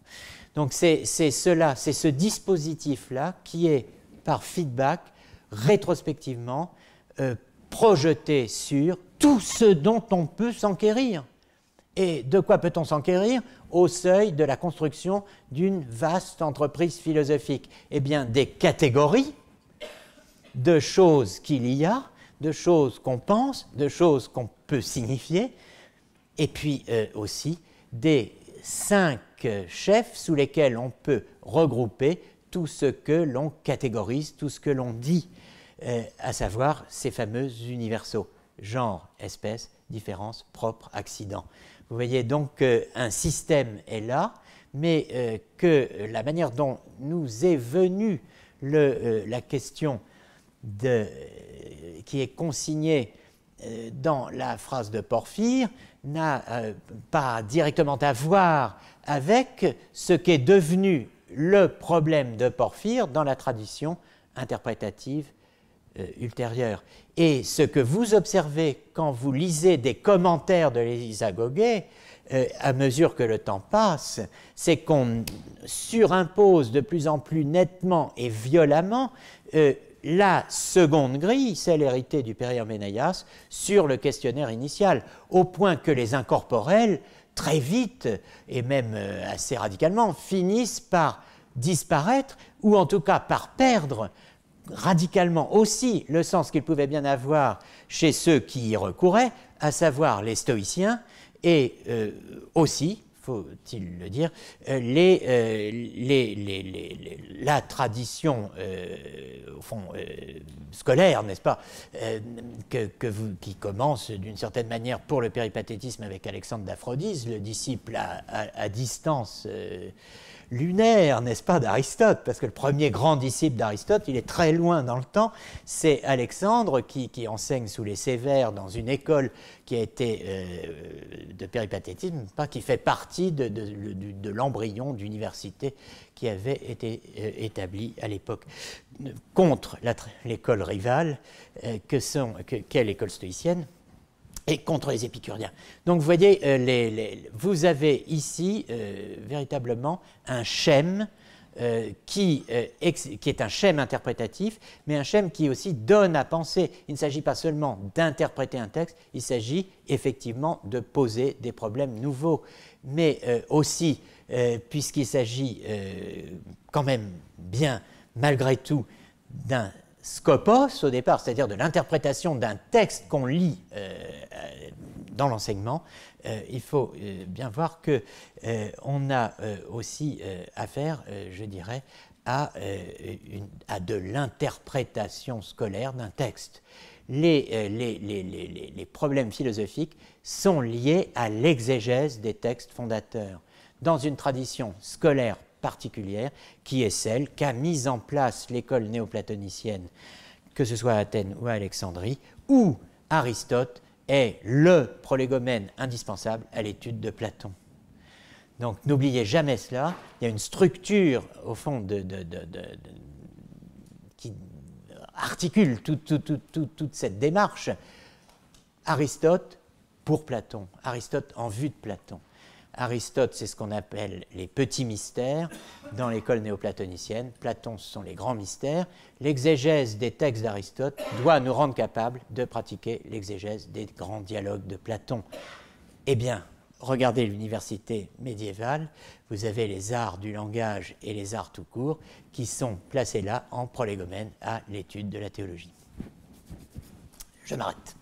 Donc c'est cela, c'est ce dispositif-là qui est, par feedback, rétrospectivement, projeté sur tout ce dont on peut s'enquérir. Et de quoi peut-on s'enquérir au seuil de la construction d'une vaste entreprise philosophique? Eh bien, des catégories de choses qu'il y a, de choses qu'on pense, de choses qu'on peut signifier, et puis aussi des 5 chefs sous lesquels on peut regrouper tout ce que l'on catégorise, tout ce que l'on dit, à savoir ces fameux universaux, genre, espèce, différence, propre, accident. Vous voyez donc qu'un système est là, mais que la manière dont nous est venue la question qui est consignée dans la phrase de Porphyre n'a pas directement à voir avec ce qu'est devenu le problème de Porphyre dans la tradition interprétative ultérieure. Et ce que vous observez quand vous lisez des commentaires de l'Élisa Goguet, à mesure que le temps passe, c'est qu'on surimpose de plus en plus nettement et violemment la seconde grille, celle héritée du Périère Ménaïas, sur le questionnaire initial, au point que les incorporels, très vite, et même assez radicalement, finissent par disparaître, ou en tout cas par perdre radicalement aussi le sens qu'il pouvait bien avoir chez ceux qui y recouraient, à savoir les stoïciens, et aussi, faut-il le dire, la tradition au fond, scolaire, n'est-ce pas, qui commence d'une certaine manière pour le péripatétisme avec Alexandre d'Aphrodise, le disciple à distance lunaire, n'est-ce pas, d'Aristote, parce que le premier grand disciple d'Aristote, il est très loin dans le temps, c'est Alexandre qui enseigne sous les Sévères dans une école qui a été de péripatétisme, qui fait partie de l'embryon d'université qui avait été établi à l'époque contre l'école rivale qu'est l'école stoïcienne. et contre les épicuriens. Donc vous voyez, vous avez ici véritablement un schème qui est un schème interprétatif, mais un schème qui aussi donne à penser. Il ne s'agit pas seulement d'interpréter un texte, il s'agit effectivement de poser des problèmes nouveaux, mais aussi, puisqu'il s'agit quand même bien, malgré tout, d'un scopos au départ, c'est-à-dire de l'interprétation d'un texte qu'on lit dans l'enseignement, il faut bien voir qu'on a aussi affaire, je dirais, à de l'interprétation scolaire d'un texte. Les problèmes philosophiques sont liés à l'exégèse des textes fondateurs, dans une tradition scolaire particulière qui est celle qu'a mise en place l'école néoplatonicienne, que ce soit à Athènes ou à Alexandrie, où Aristote est le prolégomène indispensable à l'étude de Platon. Donc n'oubliez jamais cela, il y a une structure au fond qui articule toute cette démarche. Aristote pour Platon, Aristote en vue de Platon. Aristote, c'est ce qu'on appelle les petits mystères dans l'école néoplatonicienne. Platon, ce sont les grands mystères. L'exégèse des textes d'Aristote doit nous rendre capables de pratiquer l'exégèse des grands dialogues de Platon. Eh bien, regardez l'université médiévale, vous avez les arts du langage et les arts tout court qui sont placés là en prolégomène à l'étude de la théologie. Je m'arrête.